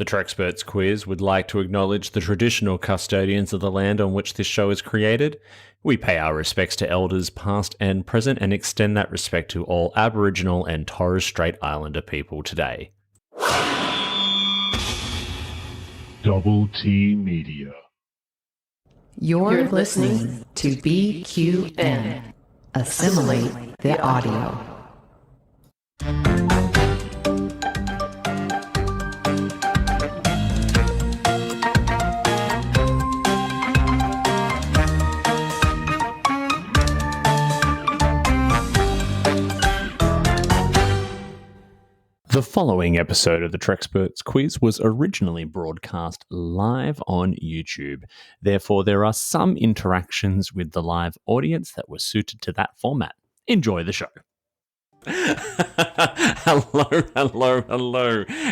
The Treksperts Quiz would like to acknowledge the traditional custodians of the land on which this show is created. We pay our respects to elders past and present and extend that respect to all Aboriginal and Torres Strait Islander people today. Double T Media. You're listening to BQN. Assimilate the audio. The following episode of the Treksperts Quiz was originally broadcast live on YouTube. Therefore, there are some interactions with the live audience that were suited to that format. Enjoy the show. Hello,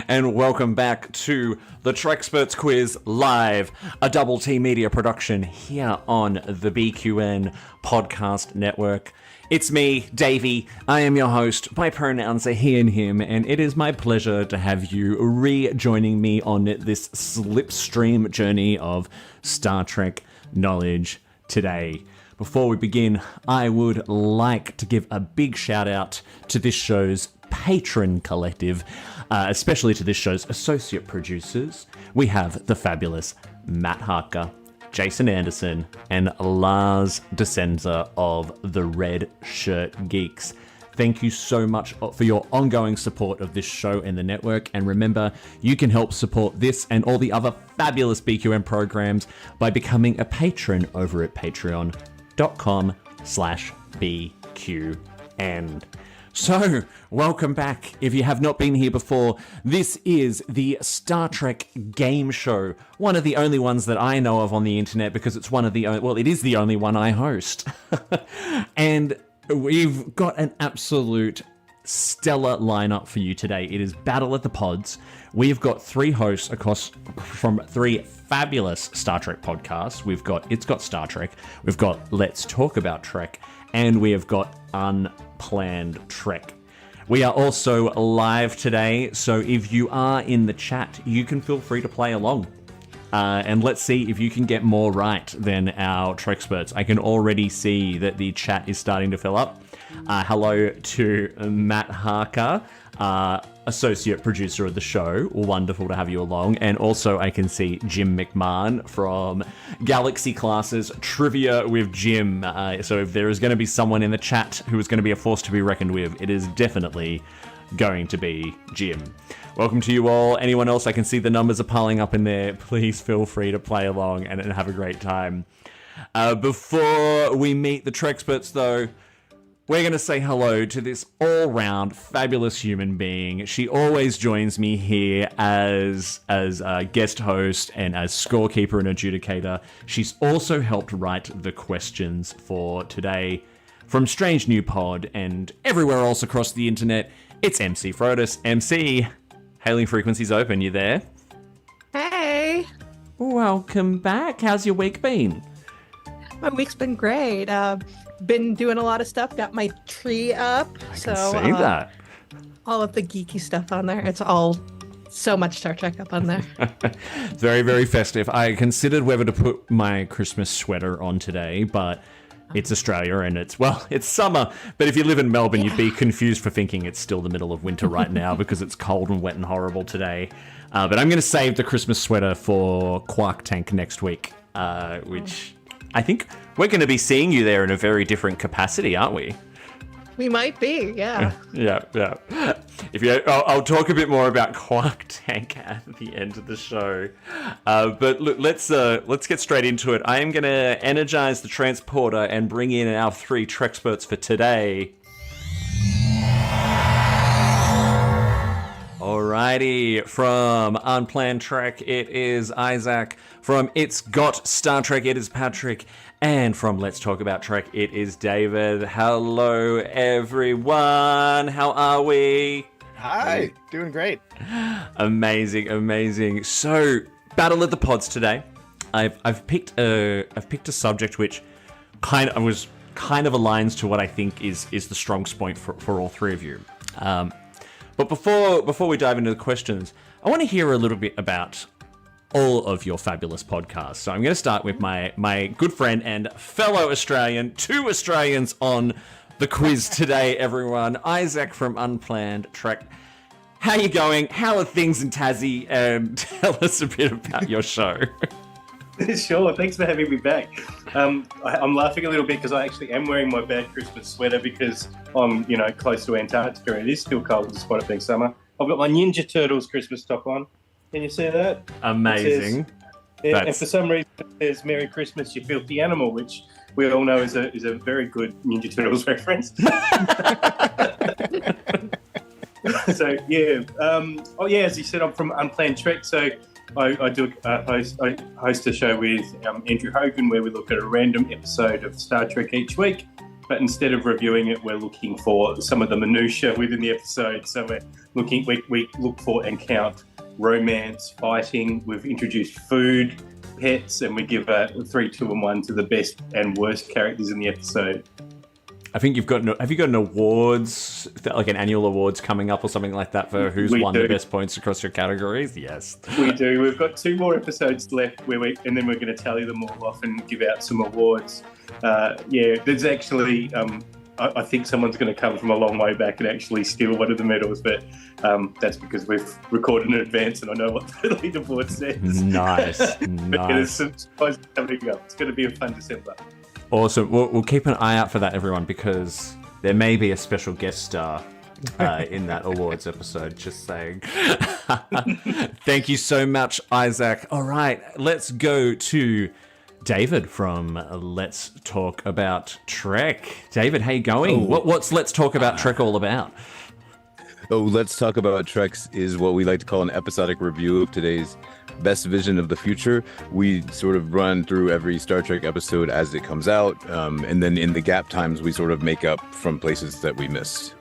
and welcome back to the Treksperts Quiz live, a Double T Media production here on the BQN Podcast Network. It's me, Davey. I am your host. My pronouns are he and him, and it is my pleasure to have you rejoining me on this slipstream journey of Star Trek knowledge today. Before we begin, I would like to give a big shout out to this show's patron collective, especially to this show's associate producers. We have the fabulous Matt Harker, Jason Anderson, and Lars Desenza of the Red Shirt Geeks. Thank you so much for your ongoing support of this show and the network. And remember, you can help support this and all the other fabulous BQN programs by becoming a patron over at patreon.com/BQN. So, welcome back. If you have not been here before, this is the Star Trek game show. One of the only ones that I know of on the internet because it's one of the it is the only one I host. And we've got an absolute stellar lineup for you today. It is Battle at the Pods. We've got three hosts from three fabulous Star Trek podcasts. We've got It's Got Star Trek, we've got Let's Talk About Trek, and we have got Unplanned Trek. We are also live today, so if you are in the chat, you can feel free to play along. And let's see if you can get more right than our Treksperts. I can already see that the chat is starting to fill up. Hello to Matt Harker, associate producer of the show. Wonderful to have you along. And also I can see Jim McMahon from Galaxy Classes Trivia with Jim. So if there is going to be someone in the chat who is going to be a force to be reckoned with, it is definitely going to be Jim. Welcome to you all. Anyone else? I can see the numbers are piling up in there. Please feel free to play along and have a great time. Before we meet the Treksperts, though, we're going to say hello to this all-round fabulous human being. She always joins me here as a guest host and as scorekeeper and adjudicator. She's also helped write the questions for today. From Strange New Pod and everywhere else across the internet, it's MC Frodis. MC, hailing frequencies open. You there? Hey. Welcome back. How's your week been? My week's been great. Been doing a lot of stuff. Got my tree up. I can see that. All of the geeky stuff on there. It's all so much Star Trek up on there. Very, very festive. I considered whether to put my Christmas sweater on today, but it's Australia and it's summer. But if you live in Melbourne, You'd be confused for thinking it's still the middle of winter right now because it's cold and wet and horrible today. But I'm going to save the Christmas sweater for Quark Tank next week, which I think we're going to be seeing you there in a very different capacity, aren't we? We might be, yeah. Yeah. I'll talk a bit more about Quark Tank at the end of the show. But look, let's get straight into it. I am going to energize the transporter and bring in our three Treksperts for today. Alrighty, from Unplanned Trek, it is Isaac. From It's Got Star Trek, it is Patrick. And from Let's Talk About Trek, it is David. Hello, everyone. How are we? Hi, doing great. Amazing. So, Battle of the Pods today. I've picked a subject which kind of aligns to what I think is the strong point for all three of you. But before we dive into the questions, I want to hear a little bit about all of your fabulous podcasts. So I'm going to start with my good friend and fellow Australian, 2 Australians on the quiz today, everyone. Isaac from Unplanned Trek. How you going? How are things in Tassie? Tell us a bit about your show. Sure, thanks for having me back. I'm laughing a little bit because I actually am wearing my bad Christmas sweater because I'm, close to Antarctica and it is still cold despite it being summer. I've got my Ninja Turtles Christmas top on. Can you see that? Amazing. And for some reason, there's Merry Christmas, you filthy animal, which we all know is a very good Ninja Turtles reference. So, yeah. As you said, I'm from Unplanned Trek, so I host a show with Andrew Hogan where we look at a random episode of Star Trek each week. But instead of reviewing it, we're looking for some of the minutiae within the episode. So we look for and count romance, fighting. We've introduced food, pets, and we give a 3, 2, and 1 to the best and worst characters in the episode. I think have you got an awards, like an annual awards coming up or something like that for who's won the best points across your categories? Yes. We do. We've got 2 more episodes left and then we're going to tally them all off and give out some awards. There's actually, I think someone's going to come from a long way back and actually steal one of the medals, but that's because we've recorded in advance and I know what the leaderboard says. Nice. There's some surprises coming up. It's going to be a fun December. Awesome. We'll keep an eye out for that, everyone, because there may be a special guest star in that awards episode, just saying. Thank you so much, Isaac. All right, let's go to David from Let's Talk About Trek. David, how you going? What's Let's Talk About Trek all about? Let's Talk About Treks is what we like to call an episodic review of today's best vision of the future. We sort of run through every Star Trek episode as it comes out, and then in the gap times, we sort of make up from places that we missed.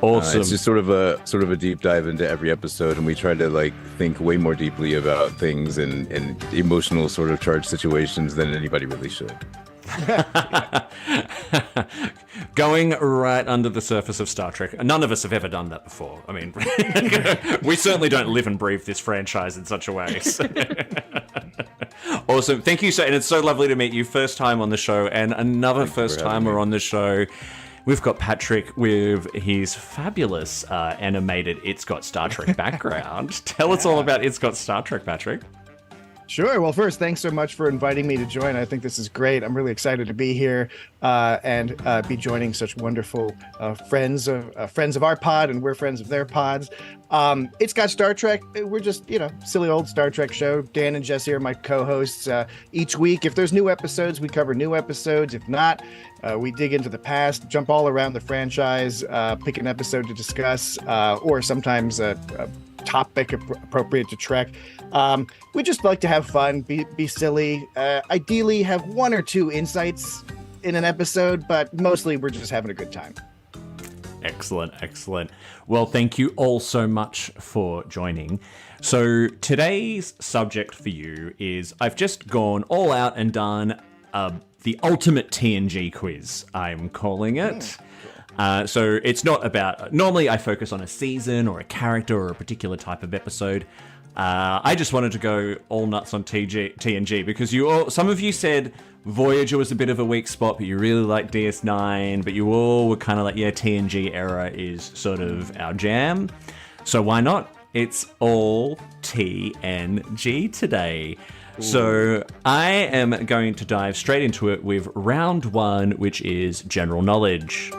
Awesome. It's just sort of a deep dive into every episode, and we try to think way more deeply about things and emotional sort of charged situations than anybody really should. Going right under the surface of Star Trek. None of us have ever done that before. I mean, we certainly don't live and breathe this franchise in such a way. So. Awesome. Thank you so, and it's so lovely to meet you. First time on the show, and another first timer on the show. We've got Patrick with his fabulous animated It's Got Star Trek background. Tell us all about It's Got Star Trek, Patrick. Sure. Well, first, thanks so much for inviting me to join. I think this is great. I'm really excited to be here and be joining such wonderful friends of our pod, and we're friends of their pods. It's Got Star Trek. We're just, silly old Star Trek show. Dan and Jesse are my co-hosts each week. If there's new episodes, we cover new episodes. If not, we dig into the past, jump all around the franchise, pick an episode to discuss, or sometimes a topic appropriate to Trek. We just like to have fun, be silly, ideally have 1 or 2 insights in an episode, but mostly we're just having a good time. Excellent. Well, thank you all so much for joining. So today's subject for you is I've just gone all out and done the ultimate TNG quiz, I'm calling it. So it's not about, normally I focus on a season or a character or a particular type of episode. I just wanted to go all nuts on TNG because some of you said Voyager was a bit of a weak spot, but you really like DS9, but you all were kind of like, TNG era is sort of our jam. So why not? It's all TNG today. Ooh. So I am going to dive straight into it with round 1, which is general knowledge.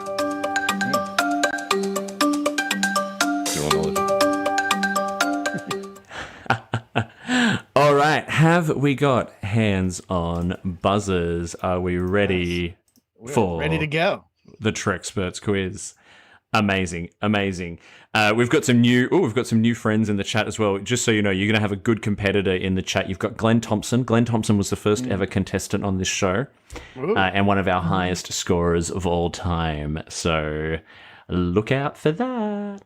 All right, have we got hands on buzzers? Are we ready for ready to go? The Treksperts Quiz. Amazing. We've got some new friends in the chat as well. Just so you know, you're going to have a good competitor in the chat. You've got Glenn Thompson. Glenn Thompson was the first ever contestant on this show, and one of our highest scorers of all time. So look out for that.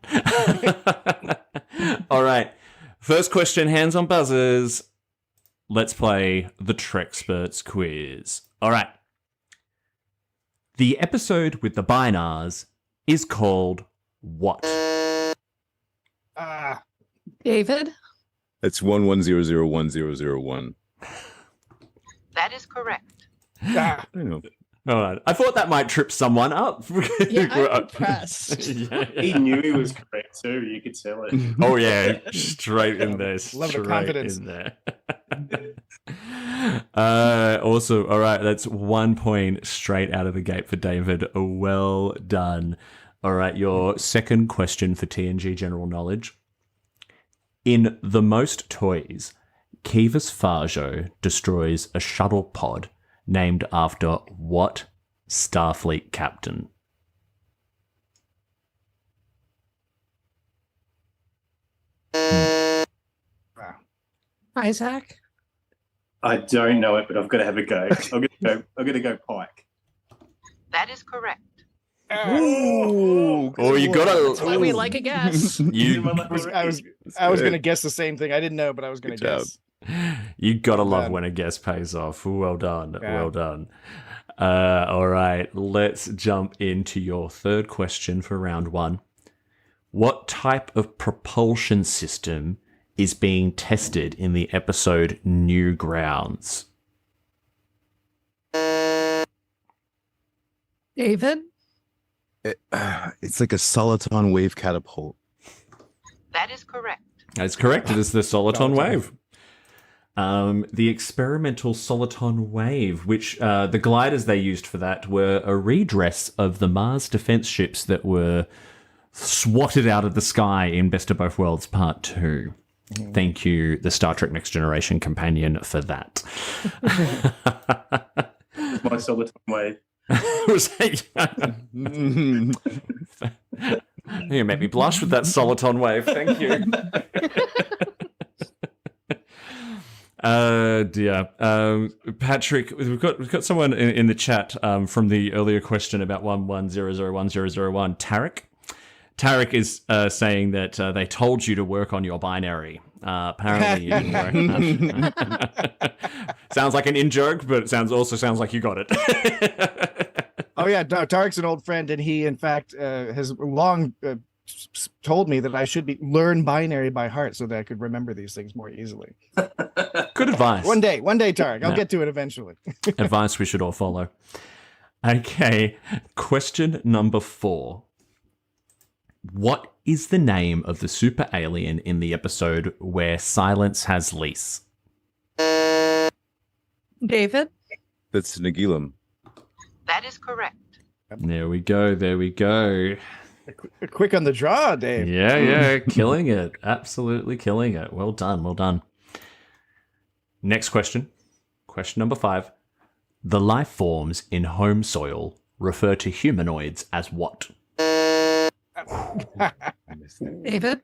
All right. First question, hands on buzzers. Let's play the Treksperts Quiz. All right. The episode with the binars is called what? David? That's 11001001. That is correct. Ah, I know. All right. I thought that might trip someone up. Yeah, I'm impressed. He knew he was correct too. You could tell it. Oh yeah, straight in there. Love the Straight confidence. in there. Also, all right, that's 1 point straight out of the gate for David. Well done. All right, your second question for TNG general knowledge. In The Most Toys, Kivas Farjo destroys a shuttle pod named after what Starfleet captain? Isaac? I don't know it, but I've got to have a go. I'm gonna go Pike. That is correct. Ooh, Oh, you That's why we got like a guess. you. I was going to guess the same thing. I didn't know, but I was going to Good job. guess. You gotta love Done. when a guess pays off. Well done. Yeah. Well done. All right, let's jump into your third question for round one. What type of propulsion system is being tested in the episode New Grounds? David? It's like a soliton wave catapult. That is correct. That's correct. It is the Soliton Wave. The experimental Soliton Wave, which the gliders they used for that were a redress of the Mars defense ships that were swatted out of the sky in Best of Both Worlds Part 2. Thank you, the Star Trek Next Generation companion, for that. My Soliton Wave. Was that- You make me blush with that Soliton Wave. Thank you. Dear. Patrick, we've got someone in the chat from the earlier question about 11001001. Tarek is saying that they told you to work on your binary. Apparently you didn't work. Sounds like an in-joke, but it also sounds like you got it. Oh yeah, Tarek's an old friend, and he, in fact, has long told me that I should learn binary by heart so that I could remember these things more easily. Good advice. One day, Tarek. I'll get to it eventually. Advice we should all follow. Okay, question number 4. What is the name of the super alien in the episode Where Silence Has Lease? David? That's Nagilum. That is correct. There we go. Quick on the draw, Dave. Yeah, killing it. Absolutely killing it. Well done. Next question. Question number 5. The life forms in home soil refer to humanoids as what? David?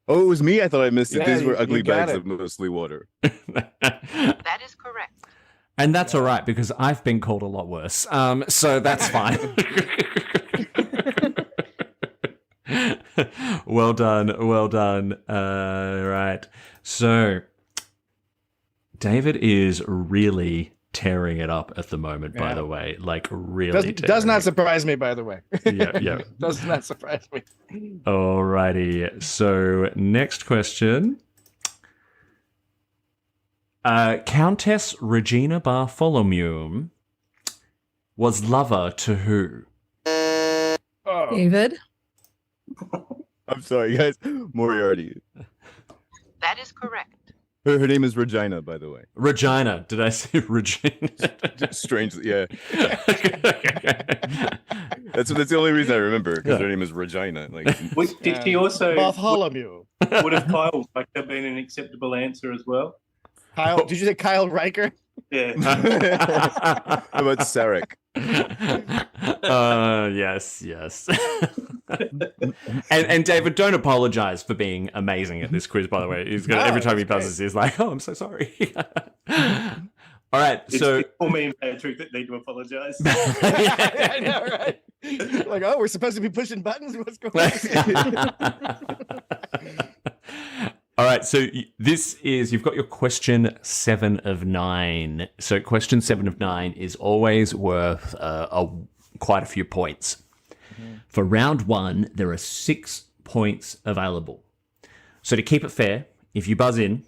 Oh, it was me. I thought I missed it. Yeah, These were you ugly got bags it. of mostly water. That is correct. And that's all right, because I've been called a lot worse. So that's fine. Well done. Right. So David is really tearing it up at the moment, by Yeah. the way. Like, really Does not tearing surprise me, by the way. Yeah. Does not surprise me. Alrighty. So next question. Countess Regina Bartholomew was lover to who? Oh. David? I'm sorry, guys. Moriarty. That is correct. Her name is Regina, by the way. Regina. Did I say Regina? Strangely, yeah. That's the only reason I remember, because her name is Regina. Like, Did she also? Bartholomew. Would have Kyle Riker been an acceptable answer as well? Kyle, did you say Kyle Riker? Yeah. how about Sarek? Yes. and David, don't apologize for being amazing at this quiz, by the way. He's gonna, every time he buzzes, he's like, oh, I'm so sorry. All right, so It's for me and Patrick that need to apologize. I know, right? Like, oh, we're supposed to be pushing buttons? What's going on? All right, so you've got your question 7 of 9. So question 7 of 9 is always worth quite a few points. For round 1, there are 6 points available. So to keep it fair, if you buzz in,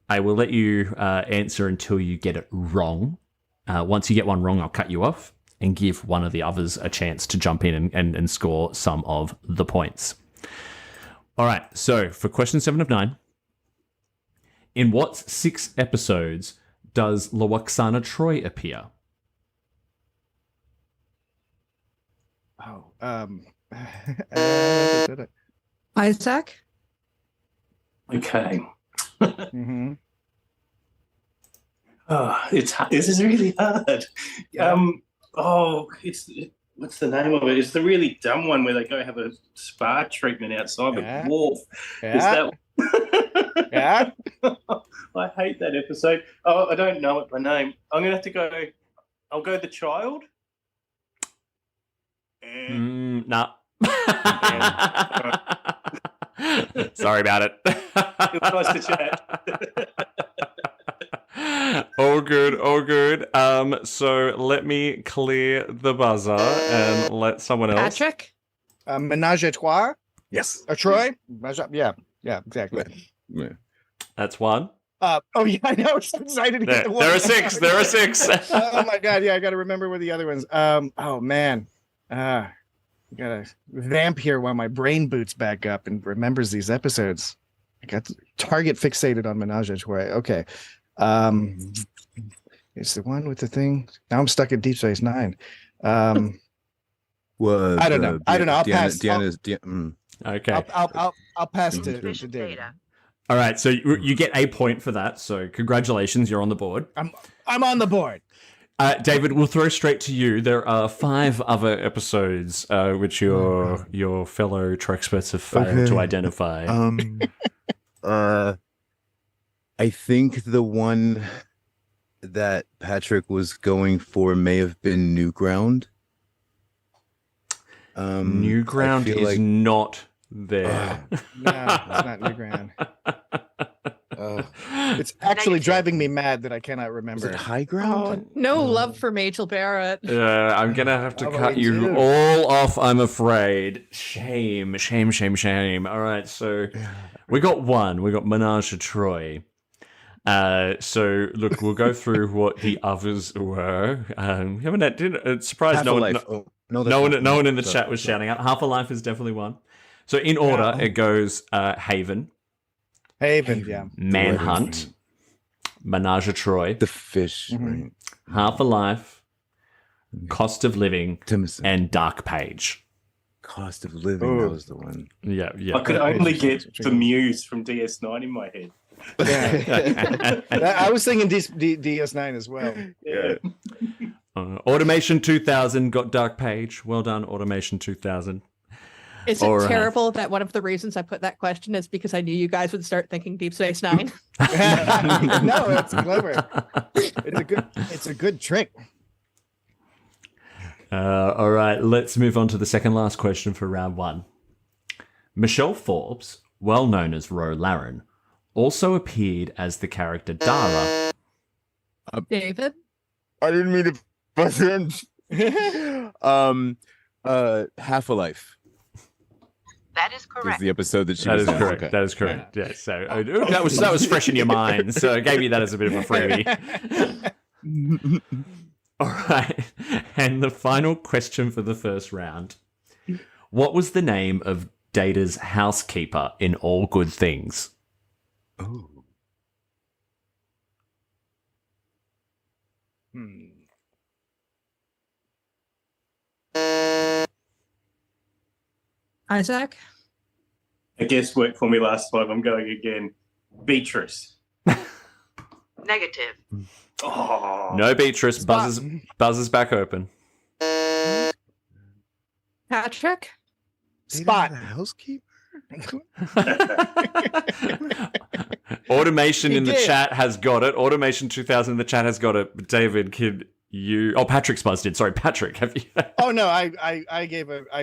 I will let you answer until you get it wrong. Once you get one wrong, I'll cut you off and give one of the others a chance to jump in and score some of the points. All right, so for question 7 of 9, in what 6 episodes does Lwaxana Troi appear? Isaac? Okay. Mm-hmm. Oh, this is really hard. What's the name of it? It's the really dumb one where they go have a spa treatment outside the wharf. Is that? Yeah. I hate that episode. Oh, I don't know it by name. I'm gonna have to go. I'll go The Child. Nah. Sorry about it. It was nice to chat. All good. So let me clear the buzzer and let someone else. Patrick? Menage a trois? Yes. Troy? Yeah, exactly. Yeah. That's one. Yeah, I know. I'm so excited to get the one. There are six. Oh my god, yeah, I gotta remember where the other ones. Oh man. I gotta vamp here while my brain boots back up and remembers these episodes. I got target fixated on Menage a Trois. Okay. It's the one with the thing. Now I'm stuck at Deep Space Nine. Well, I don't know. I'll pass. Okay. I'll pass to Insufficient David. data. All right. So you get a point for that. So congratulations, you're on the board. I'm on the board. David, we'll throw straight to you. There are 5 other episodes which your fellow Treksperts have failed to identify. I think the one that Patrick was going for may have been New Ground. New Ground is not there. No, it's not New Ground. It's actually driving me mad that I cannot remember. Is it High Oh, Ground? no love for Majel Barrett. I'm gonna have to cut me you too. all off, I'm afraid. Shame. All right, so we got one. We got Menage a Troi. So look, we'll go through what the others were. Surprised no one in the chat was shouting out. Half a Life is definitely one. So in order, it goes Haven, Yeah. Manhunt, Menage a Troi, The Fish, right? Half a Life, Cost of Living, Timothy. and Dark Page. Cost of Living, that was the one. Yeah. I could only get the Muse from DS9 in my head. I was thinking DS9 as well. Yeah. Automation 2000 got Dark Page. Well done, Automation 2000. Is it All right. terrible that one of the reasons I put that question is because I knew you guys would start thinking Deep Space Nine? No, that's clever. It's a good trick. All right, let's move on to the second last question for round 1. Michelle Forbes, well known as Ro Laren, also appeared as the character Dara. David? I didn't mean to buzz in. Half a Life That is was correct. the episode that she That was is in. correct. Okay. That is correct. Yeah. So that was fresh in your mind. So I gave you that as a bit of a freebie. All right. And the final question for the first round. What was the name of Data's housekeeper in All Good Things? Oh. Isaac? I guess worked for me last time. I'm going again. Beatrice. Negative. Oh. No Beatrice. Buzzes back open. Patrick? Spot. Housekeeper? Automation He in the did. chat has got it. Automation 2000 in the chat has got it. David, kid, you... Oh, Patrick's buzzed in. Sorry, Patrick, have you... Oh no, I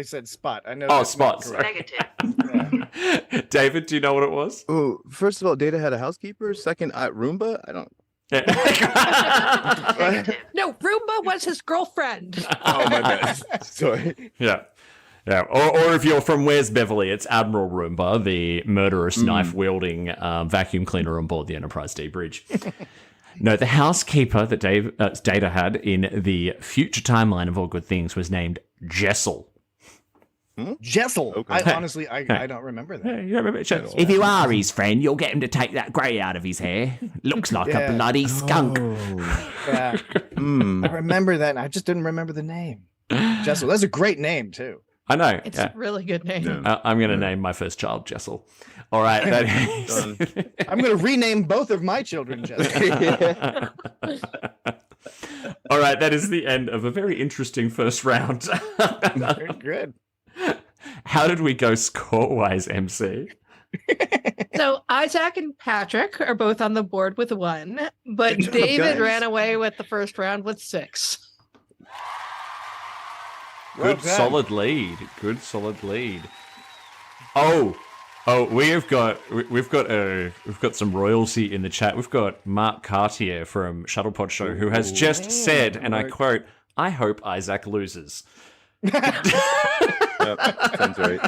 said spot. I know. Oh, that's not spot. correct. Negative. Yeah. David, do you know what it was? Oh, first of all, Data had a housekeeper. Second, Roomba. I don't. Negative. No, Roomba was his girlfriend. Oh my bad. Sorry. Yeah. Yeah, or if you're from Where's Beverly, it's Admiral Roomba, the murderous knife-wielding vacuum cleaner on board the Enterprise D bridge. No, the housekeeper that Data had in the future timeline of All Good Things was named Jessel. Jessel. Okay. I honestly, I don't remember that. Yeah, you remember Jessel? If you are his friend, you'll get him to take that grey out of his hair. Looks like a bloody skunk. Yeah. I remember that. And I just didn't remember the name. Jessel. That's a great name too. I know. It's a really good name. I'm going to name my first child Jessel. All right. That is... I'm going to rename both of my children Jessel. All right. That is the end of a very interesting first round. Very good. How did we go score-wise, MC? So Isaac and Patrick are both on the board with 1, but Good job, David guys. ran away with the first round with 6. Well Good done. solid lead. Good solid lead. Oh, we've got some royalty in the chat. We've got Mark Cartier from Shuttlepod Show who has just said, and I quote, "I hope Isaac loses." Yep, sounds right.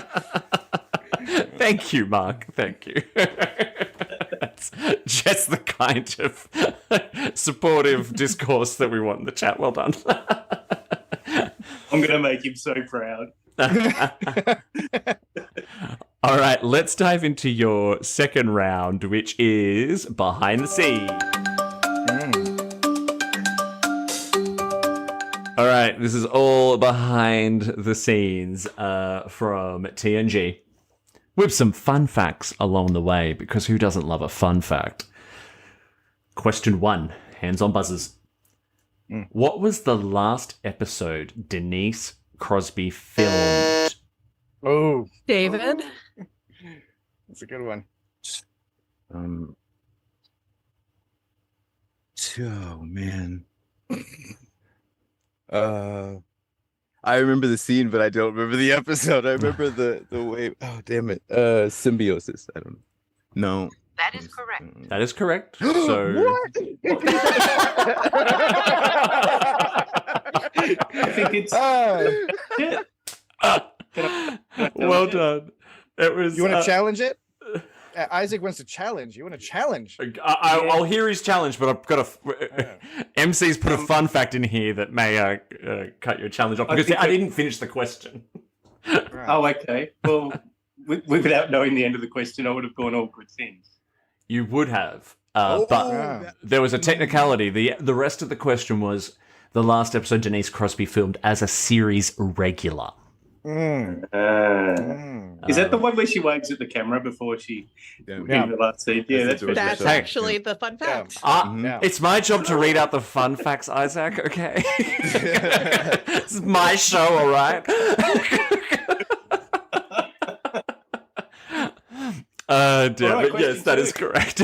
Thank you, Mark. Thank you. That's just the kind of supportive discourse that we want in the chat. Well done. I'm going to make him so proud. All right, let's dive into your second round, which is Behind the Scenes. All right, this is all behind the scenes from TNG. With some fun facts along the way, because who doesn't love a fun fact? Question 1, hands on buzzers. What was the last episode Denise Crosby filmed? Oh, David? that's a good one. Oh man. I remember the scene, but I don't remember the episode. I remember the way. Oh damn it! Symbiosis. I don't know. No. That is correct. That is correct. So I think it's... Yeah. well done. It was. You want to challenge it? Isaac wants to challenge. You want to challenge? I'll hear his challenge, but I've got MC's put a fun fact in here that may cut your challenge off because I didn't finish the question. Oh, okay. Well, without knowing the end of the question, I would have gone All Good Things. You would have, but there was a technicality. The rest of the question was the last episode Denise Crosby filmed as a series regular. Is that the one where she waves at the camera before she in the last scene? Yeah, That's actually the fun fact. It's my job to read out the fun facts, Isaac, okay? This is my show, all right? Damn it. Yes, that is correct.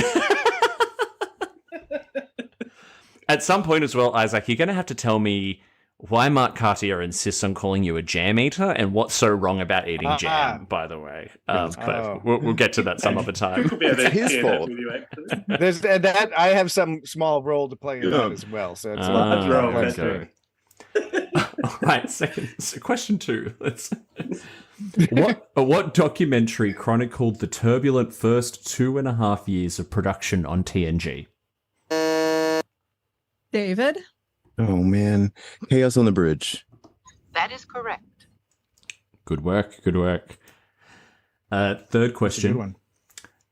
At some point as well, Isaac, you're going to have to tell me why Mark Cartier insists on calling you a jam eater and what's so wrong about eating jam, by the way. But we'll get to that some other time. It's his fault. There's that. I have some small role to play in that as well. So it's okay. All right, question 2. What documentary chronicled the turbulent first 2.5 years of production on TNG? David? Oh man, Chaos on the Bridge. That is correct. Good work. Good work. Third question. Good one.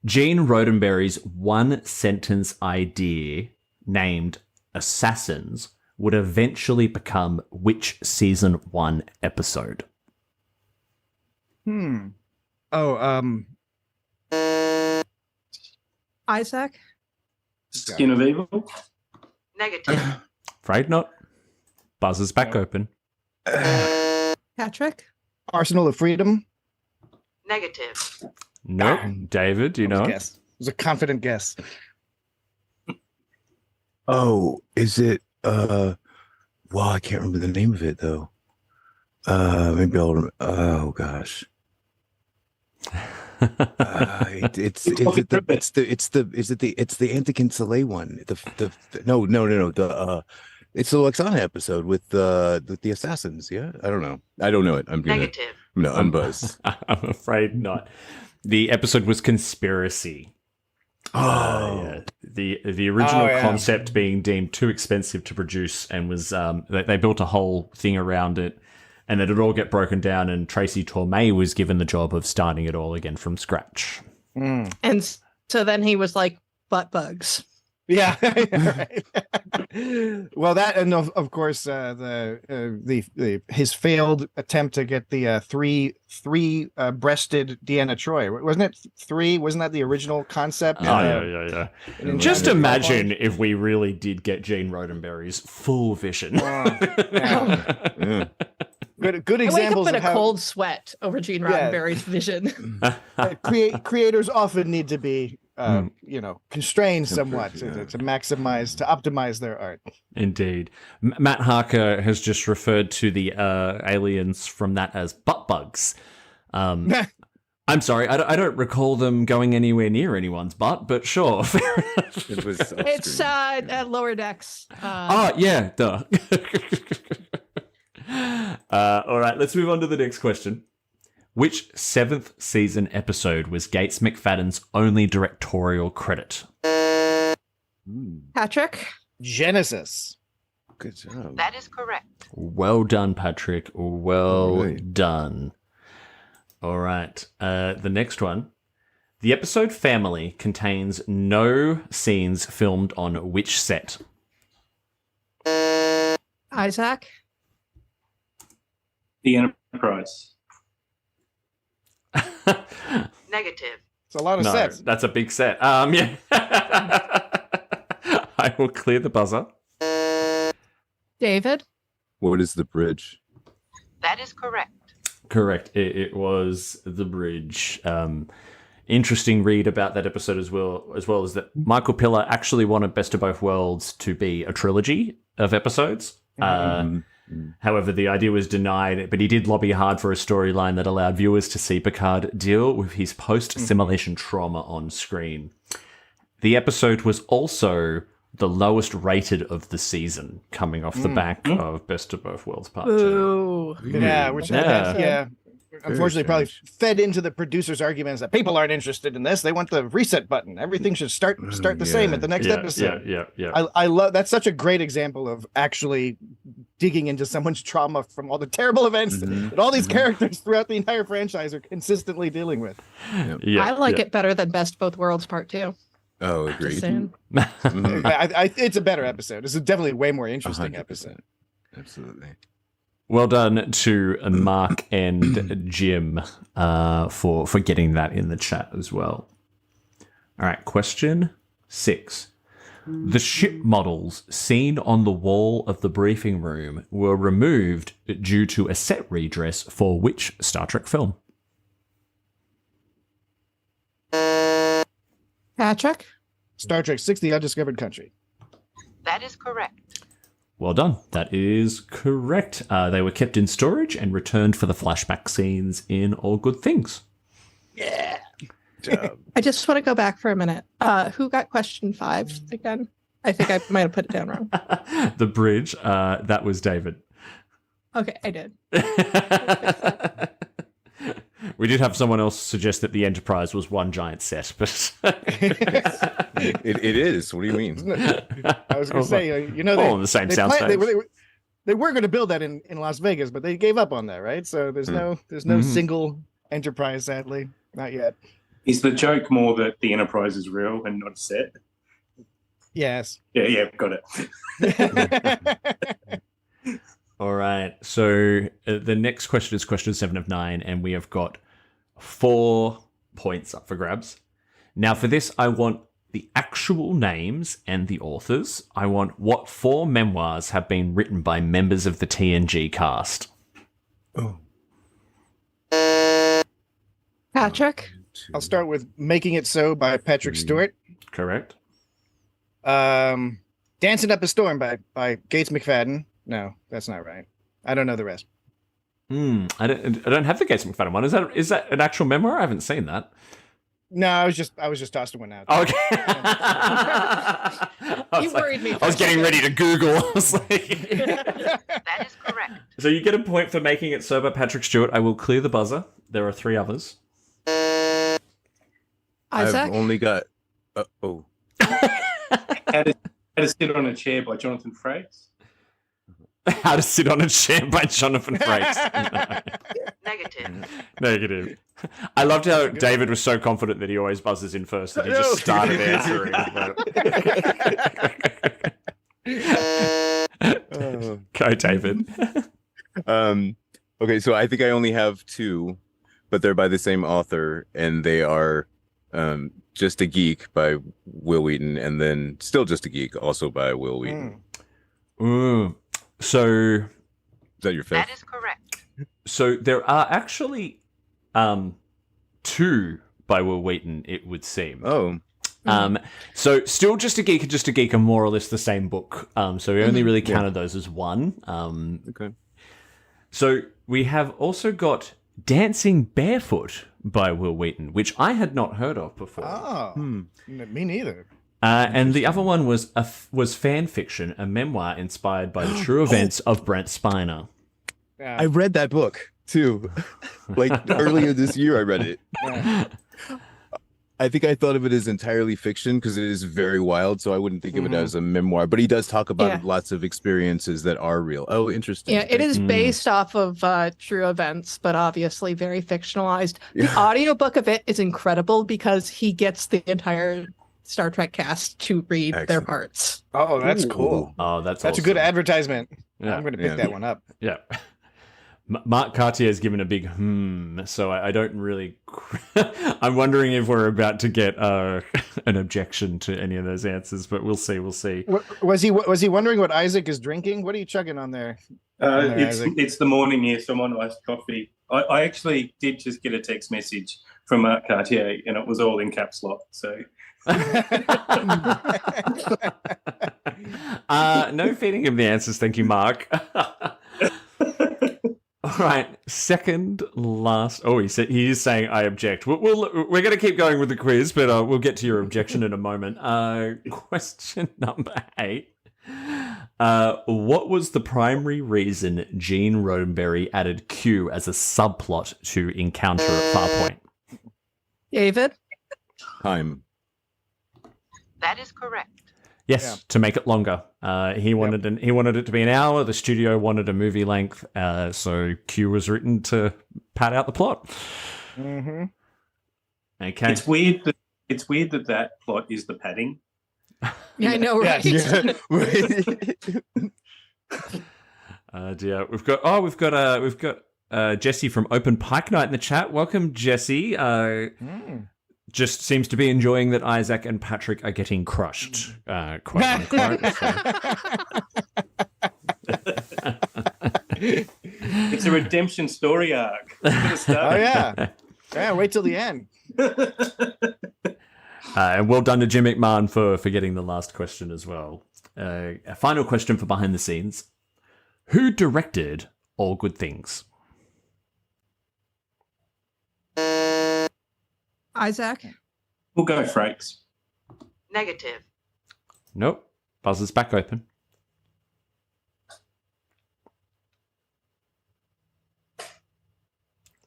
Gene Roddenberry's one-sentence idea named Assassins would eventually become which season 1 episode? Isaac? Skin of Evil? Negative. Afraid not. Buzzer's back open. Patrick? Arsenal of Freedom. Negative. Nope. David, do you know? Guess. It was a confident guess. Oh, is it? Well, I can't remember the name of it though. Maybe I'll remember. Oh gosh. It's the Antikin Soleil one. No. It's the Lexana episode with the assassins. Yeah, I don't know. I don't know it. I'm gonna Negative. No, unbuzzed. I'm afraid not. The episode was Conspiracy. Yeah. The original concept being deemed too expensive to produce, and was they built a whole thing around it, and then it all get broken down, and Tracy Torme was given the job of starting it all again from scratch. And so then he was like, butt bugs. Yeah. Right. Well, that, and of course his failed attempt to get the three breasted Deanna Troi, wasn't it? Three, wasn't that the original concept? Yeah. Just imagine if we really did get Gene Roddenberry's full vision. Good I wake examples up in of a how cold sweat over Gene Roddenberry's vision. creators often need to be constrained somewhat to maximize, to optimize their art. Indeed. Matt Harker has just referred to the aliens from that as butt bugs. I'm sorry, I don't recall them going anywhere near anyone's butt, but sure. It was It's at Lower Decks. Yeah, duh. All right, let's move on to the next question. Which 7th season episode was Gates McFadden's only directorial credit? Patrick? Genesis. Good job. That is correct. Well done, Patrick. Well done. All right. The next one. The episode Family contains no scenes filmed on which set? Isaac? The Enterprise. Negative. It's a lot of sets. That's a big set. Yeah. I will clear the buzzer. David? What is the bridge? That is correct. Correct. It was the bridge. Interesting read about that episode as well as that Michael Piller actually wanted Best of Both Worlds to be a trilogy of episodes. However, the idea was denied, but he did lobby hard for a storyline that allowed viewers to see Picard deal with his post-assimilation trauma on screen. The episode was also the lowest rated of the season, coming off the back of Best of Both Worlds Part 2. Ooh. Yeah, which unfortunately probably fed into the producers' arguments that people aren't interested in this. They want the reset button. Everything should start the same at the next episode. Yeah. I love that's such a great example of actually digging into someone's trauma from all the terrible events that all these characters throughout the entire franchise are consistently dealing with. I like it better than Best of Both Worlds Part 2. Oh, agreed. It's a better episode. It's a definitely way more interesting 100%. episode. Absolutely. Well done to Mark and Jim for getting that in the chat as well. All right, question 6. The ship models seen on the wall of the briefing room were removed due to a set redress for which Star Trek film? Patrick? Star Trek 6: The Undiscovered Country. That is correct. Well done. That is correct. They were kept in storage and returned for the flashback scenes in All Good Things. Yeah. I just want to go back for a minute. Who got question 5 again? I think I might have put it down wrong. The bridge, that was David. Okay, I did. We did have someone else suggest that the Enterprise was one giant set, but It is. What do you mean? I was going to say, all on the same soundstage. They were going to build that in Las Vegas, but they gave up on that, right? So there's no single Enterprise, sadly, not yet. Is the joke more that the Enterprise is real and not a set? Yes. Yeah, got it. All right. So the next question is question 7 of 9, and we have got 4 points up for grabs. Now, for this, I want the actual names and the authors. I want what 4 memoirs have been written by members of the TNG cast. Oh. Patrick? I'll start with Making It So by Patrick Stewart. Correct. Dancing Up a Storm by Gates McFadden. No, that's not right. I don't know the rest. I don't have the Gates McFadden one. Is that an actual memoir? I haven't seen that. No, I was just tossing one out. Okay. You worried me. I was getting ready to Google. I was like... That is correct. So you get a point for making it sober, Patrick Stewart. I will clear the buzzer. There are 3 others. Isaac? I've only got. Oh. How to Sit on a Chair by Jonathan Frakes. How to Sit on a Chair by Jonathan Frakes. Negative. I loved how David was so confident that he always buzzes in first that he just started answering. Go, David. Okay, so I think I only have 2, but they're by the same author, and they are Just a Geek by Will Wheaton, and then Still Just a Geek, also by Will Wheaton. Ooh. So... Is that your 5th? That is correct. So there are actually 2 by Will Wheaton, it would seem. Oh. So Still Just a Geek and Just a Geek are more or less the same book. So we only really counted those as one. Okay. So we have also got Dancing Barefoot by Will Wheaton, which I had not heard of before. Oh, me neither. And the other one was fan fiction, a memoir inspired by the true events of Brent Spiner. I read that book too. Like earlier this year, I read it. I think I thought of it as entirely fiction because it is very wild, so I wouldn't think of it as a memoir. But he does talk about lots of experiences that are real. Oh, interesting. Yeah, it is based off of true events, but obviously very fictionalized. The audiobook of it is incredible because he gets the entire Star Trek cast to read their parts. Oh, that's cool. Oh, that's a good advertisement. Yeah. I'm going to pick that one up. Yeah. Mark Cartier's given a big so I don't really... I'm wondering if we're about to get an objection to any of those answers, but we'll see. Was he wondering what Isaac is drinking? What are you chugging on there? It's the morning here, so I'm on iced coffee. I actually did just get a text message from Mark Cartier, and it was all in caps lock, so... No feeding him the answers, thank you, Mark. All right, second last. Oh, he is saying I object. We're going to keep going with the quiz, but we'll get to your objection in a moment. Question number 8. What was the primary reason Gene Roddenberry added Q as a subplot to Encounter at Farpoint? David? Time. That is correct. Yes, to make it longer. He wanted it to be an hour. The studio wanted a movie length, so Q was written to pad out the plot. Mm-hmm. Okay. It's weird that plot is the padding. Yeah, I know, right? Dear, we've got Jesse from Open Pike Night in the chat. Welcome, Jesse. Just seems to be enjoying that Isaac and Patrick are getting crushed, quote unquote. It's a redemption story arc. Oh yeah, wait till the end. And well done to Jim McMahon for getting the last question as well. A final question for behind the scenes: who directed All Good Things? Isaac? We'll go Frakes. Negative. Nope. Buzzer's back open.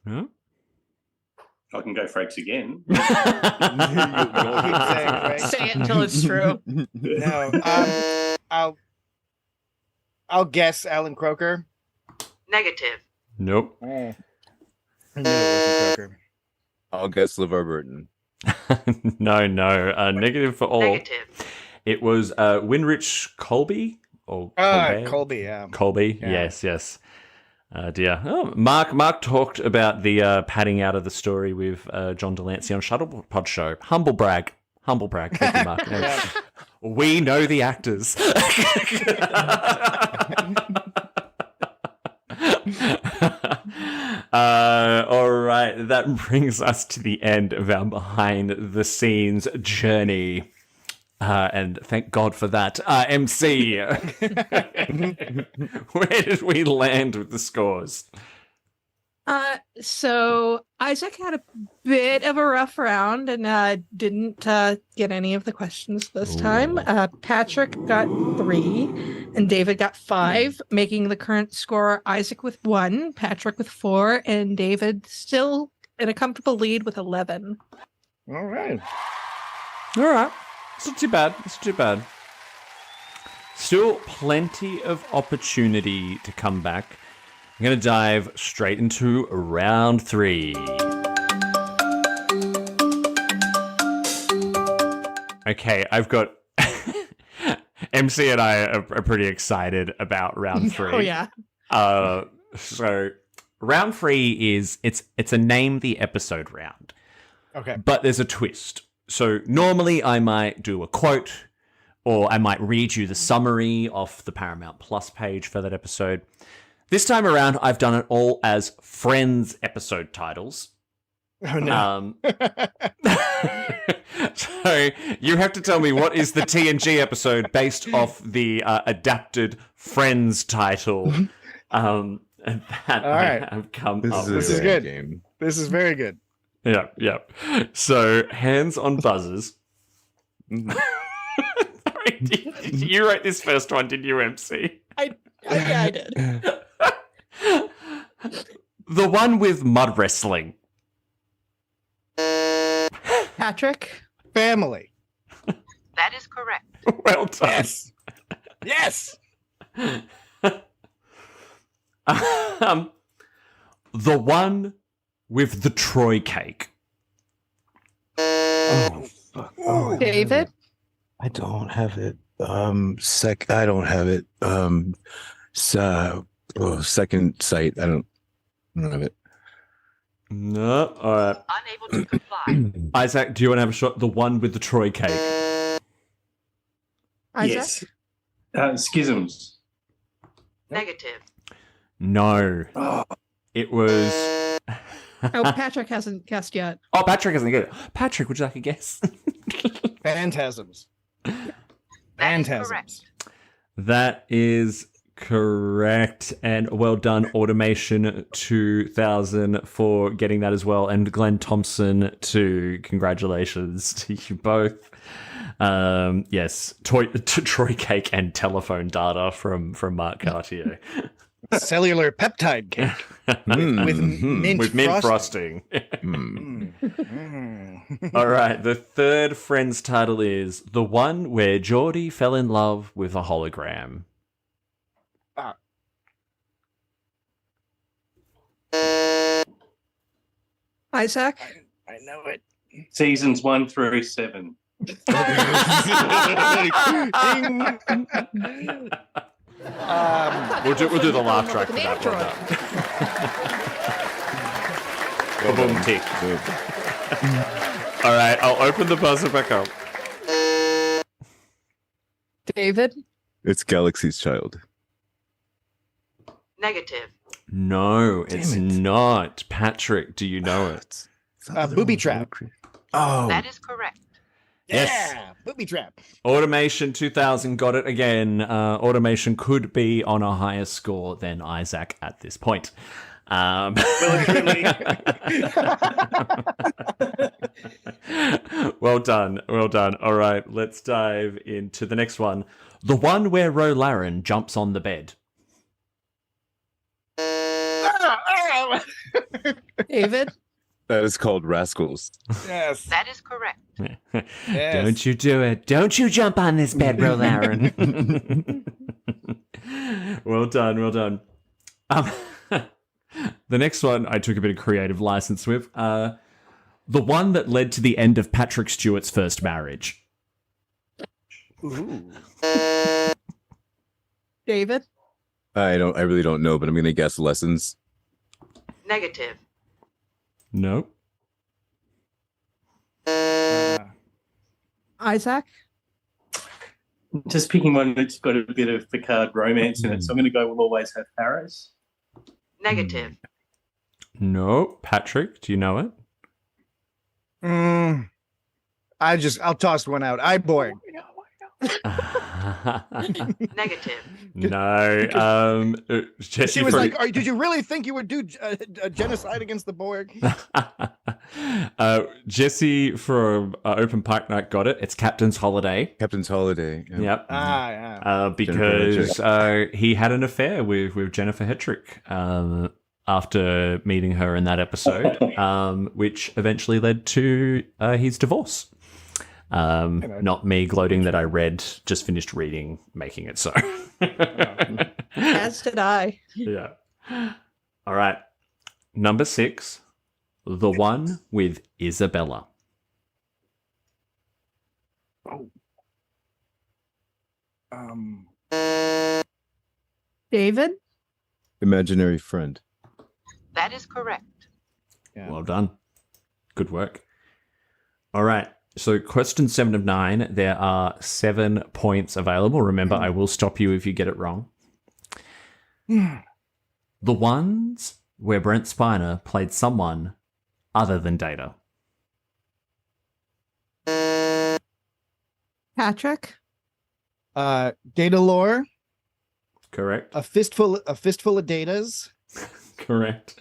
Huh? I can go Frakes again. Say it until it's true. No. I'll guess Alan Croker. Negative. Nope. I knew it wasn't Croker. I'll guess LeVar Burton. No. Negative for all. Negative. It was Winrich Colby or Colby? Colby, yeah. Colby, Yeah. yes. Dear. Oh, Mark talked about the padding out of the story with John Delancey on Shuttlepod Show. Humble brag. Thank you, Mark. Yeah. We know the actors. All right, that brings us to the end of our behind the scenes journey. And thank God for that. MC, where did we land with the scores? So Isaac had a bit of a rough round and didn't get any of the questions this time. Patrick got 3 and David got 5, making the current score Isaac with 1, Patrick with 4, and David still in a comfortable lead with 11. All right. All right. It's not too bad. It's not too bad. Still plenty of opportunity to come back. I'm going to dive straight into round 3. Okay, I've got... MC and I are pretty excited about round 3. Oh, yeah. So, round 3 is... It's a name the episode round. Okay. But there's a twist. So, normally I might do a quote, or I might read you the summary off the Paramount Plus page for that episode. This time around, I've done it all as Friends episode titles. Oh, no. So you have to tell me what is the TNG episode based off the adapted Friends title. And that all right. I have come up with. This is good. Game. This is very good. Yeah. So, hands on buzzers. You wrote this first one, didn't you, MC? I did. The one with mud wrestling. Patrick? Family. That is correct. Well done. Yes. Yes. The one with the Troy cake. Oh, fuck. Oh, David? I don't have it. I don't have it. Second sight. I don't have it. No. All right. Unable to comply. Isaac, do you want to have a shot? The one with the Troy cake. Isaac? Yes. Schisms. Negative. No. Oh. It was... Oh, Patrick hasn't guessed yet. Oh, Patrick hasn't get it. Patrick, would you like a guess? Phantasms. That is Phantasms. correct. That is correct. And well done, Automation 2000, for getting that as well. And Glenn Thompson, too. Congratulations to you both. Yes, Troy cake and telephone data from Mark Cartier. Cellular peptide cake. With mint frosting. All right, the third Friends title is The One Where Geordie Fell in Love with a Hologram. Isaac? I know it. Seasons 1 through 7. We'll do the laugh track for that one. Boom tick. All right, I'll open the buzzer back up. David? It's Galaxy's Child. Negative. No, it's not. Patrick, do you know it? Booby trap. Oh, That is correct. Yes. Yeah, booby trap. Automation 2000 got it again. Automation could be on a higher score than Isaac at this point. Well, truly. Well done. All right, let's dive into the next one. The one where Rolaren jumps on the bed. David? that is called Rascals. Yes. That is correct. Yes. Don't you do it. Don't you jump on this bed, Rolaren. Well done. The next one I took a bit of creative license with. The one that led to the end of Patrick Stewart's first marriage. Ooh. David? I really don't know, but I'm gonna guess Lessons. Negative. No. Isaac? Just picking one that's got a bit of Picard romance in it, so I'm going to go We'll Always Have Paris. Negative. No. Patrick, do you know it? I'll toss one out. Iborg. Negative. No. Jesse She was from, like, did you really think you would do a genocide against the Borg? Jesse from Open Park Night got it. It's Captain's Holiday. Captain's Holiday. Yeah. Yep. Yeah. Because he had an affair with Jennifer Hetrick after meeting her in that episode, which eventually led to his divorce. Not me gloating that I just finished reading, making it so. As did I. Yeah. All right. Number 6, the one with Isabella. David? Imaginary friend. That is correct. Yeah. Well done. Good work. All right. So question 7 of 9. There are 7 points available. Remember, I will stop you if you get it wrong. The ones where Brent Spiner played someone other than Data. Patrick? Data lore, Correct. a fistful of datas. Correct.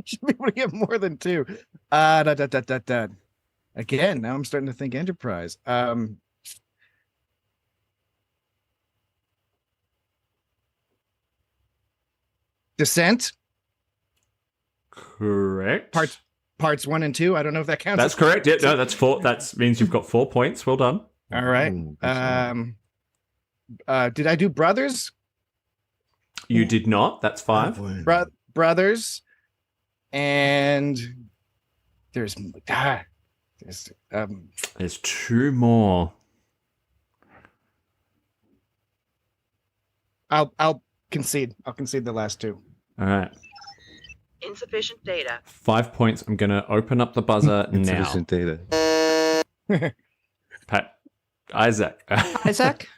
Should be able to get more than 2. Again, now I'm starting to think Enterprise. Descent, Correct. parts 1 and 2. I don't know if that counts. That's correct. Yeah, no, that's 4. That means you've got 4 points. Well done. All right. Ooh, good Did I do Brothers? You did not. That's 5. Brothers, and there's There's 2 more. I'll concede. I'll concede the last 2. All right. Insufficient data. 5 points. I'm going to open up the buzzer now. Insufficient data. Isaac. Isaac?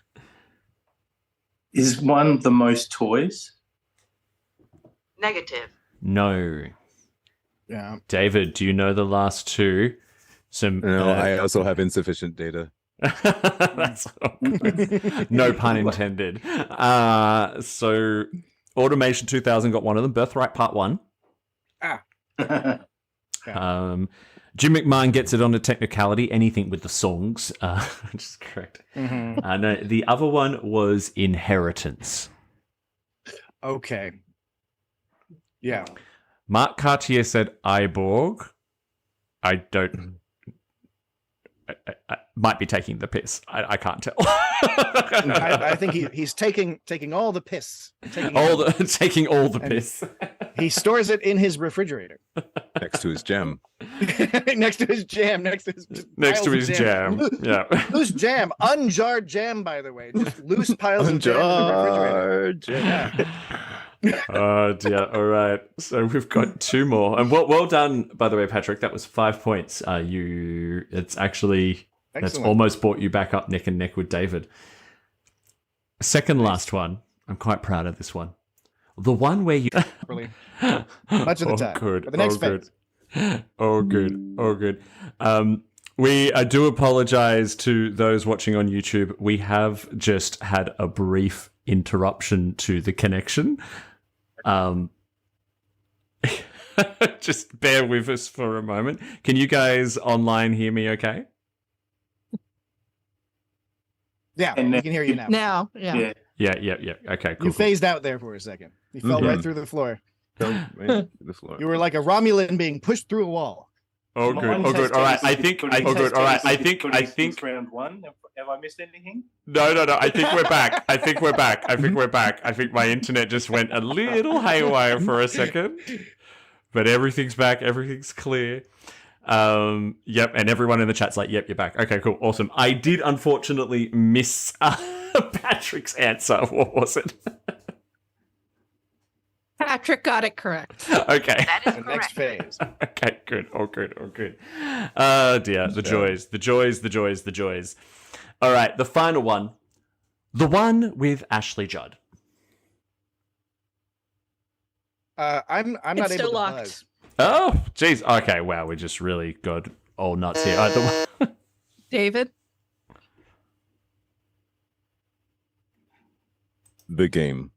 Is one the most toys? Negative. No. Yeah. David, do you know the last 2? No, I also have insufficient data. That's no pun intended. So Automation 2000 got one of them. Birthright Part 1. Jim McMahon gets it on a technicality. Anything with the songs, which is correct. Mm-hmm. No, the other one was Inheritance. Okay. Yeah. Mark Cartier said Iborg. I don't. I might be taking the piss. I can't tell. I think he's taking all the piss. Taking all the piss. He stores it in his refrigerator. Next to his gem. Next to his jam. Next to his jam. Yeah. Loose jam. Unjarred jam, by the way. Just loose piles of jam in the refrigerator. Jam. Oh dear. All right. So we've got 2 more. And well done, by the way, Patrick. That was 5 points. It's actually that's almost brought you back up neck and neck with David. Second last one. I'm quite proud of this one. The one where you much of the time. Good. For the next phase. Oh good. I do apologize to those watching on YouTube. We have just had a brief interruption to the connection. Just bear with us for a moment. Can you guys online hear me okay? Yeah, we can hear you now. Now, yeah. Yeah. Okay, cool. You phased out there for a second. You fell right through the floor. The floor. You were like a Romulan being pushed through a wall. Oh good. All right. I think round 1. Have I missed anything? No. I think we're back. I think my internet just went a little haywire for a second. But everything's back. Everything's clear. Yep, and everyone in the chat's like, yep, you're back. Okay, cool. Awesome. I did unfortunately miss Patrick's answer. What was it? Patrick got it correct. Okay. That is The correct. next phase. Okay, good. Oh, good. Oh, dear. The joys. All right, the final one. The one with Ashley Judd. I'm It's not still able to locked. buzz. Oh, jeez. Okay, wow, we just really got all nuts here. David? The game.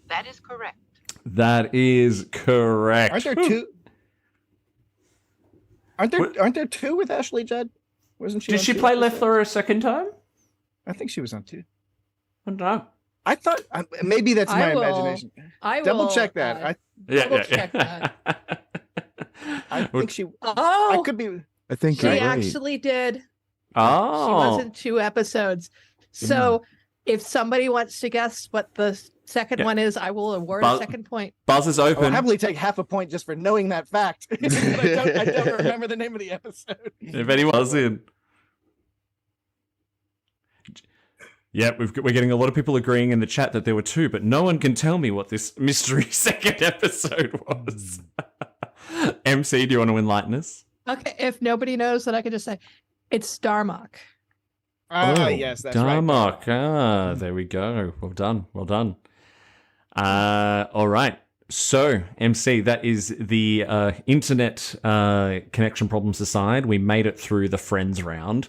That is correct. That is correct. Aren't there two? Aren't there two with Ashley Judd? Wasn't she? Did on she two play episodes? Leffler a second time? I think she was on two. I don't know. I thought maybe that's my I will- imagination. I Double will, check that. Double check that. I think she. Oh, I could be. I think she you're right. actually did. She Oh. was in 2 episodes. So if somebody wants to guess what the second one is, I will award a second point. Buzz is I'll open. happily take half a point just for knowing that fact. But I don't remember the name of the episode. If anyone's in. Yeah, we're getting a lot of people agreeing in the chat that there were 2, but no one can tell me what this mystery second episode was. MC, do you want to enlighten us? Okay, if nobody knows, then I can just say it's Darmok. Yes, that's right. Darmok. Ah, there we go. Well done. Well done. All right. So, MC, that is the internet connection problems aside. We made it through the friends round.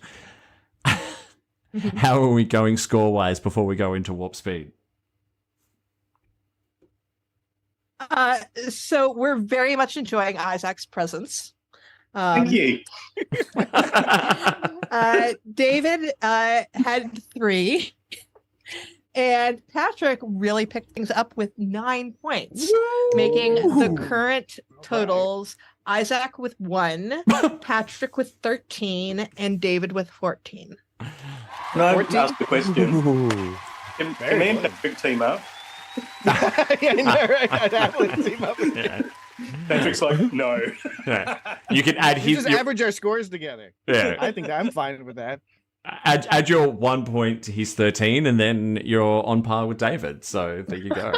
How are we going score-wise before we go into warp speed? So we're very much enjoying Isaac's presence. Thank you. David had 3, and Patrick really picked things up with 9 points, making the current totals Isaac with 1, Patrick with 13, and David with 14. Can I ask the question? Can me and Patrick team up? Yeah, I know, right? I'd happily team up with you. Patrick's like, no. Yeah. You can add You his... just average our scores together. Yeah. I think I'm fine with that. Add your 1 point to his 13, and then you're on par with David. So there you go.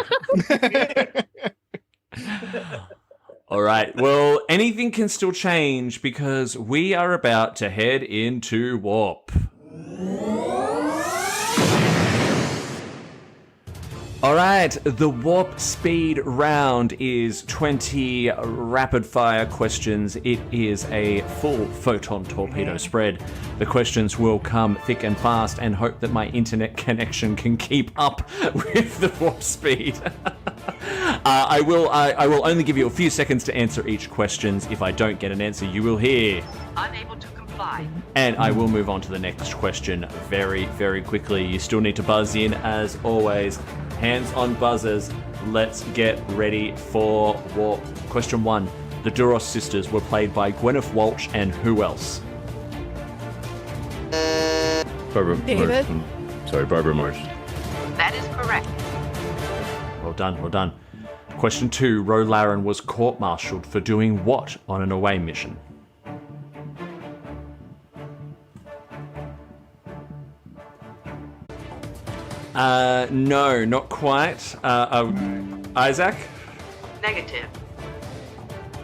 All right. Well, anything can still change because we are about to head into warp. All right, the warp speed round is 20 rapid fire questions. It is a full photon torpedo spread. The questions will come thick and fast and hope that my internet connection can keep up with the warp speed. I will only give you a few seconds to answer each question. If I don't get an answer, you will hear Unable to comply. and I will move on to the next question very, very quickly. You still need to buzz in as always. Hands on buzzers. Let's get ready for warp. Question 1. The Duros sisters were played by Gwyneth Walsh and who else? Barbara David? Marsh. Sorry, Barbara Marsh. That is correct. Well done, well done. Question 2. Ro Laren was court-martialed for doing what on an away mission? No, not quite. Isaac? Negative.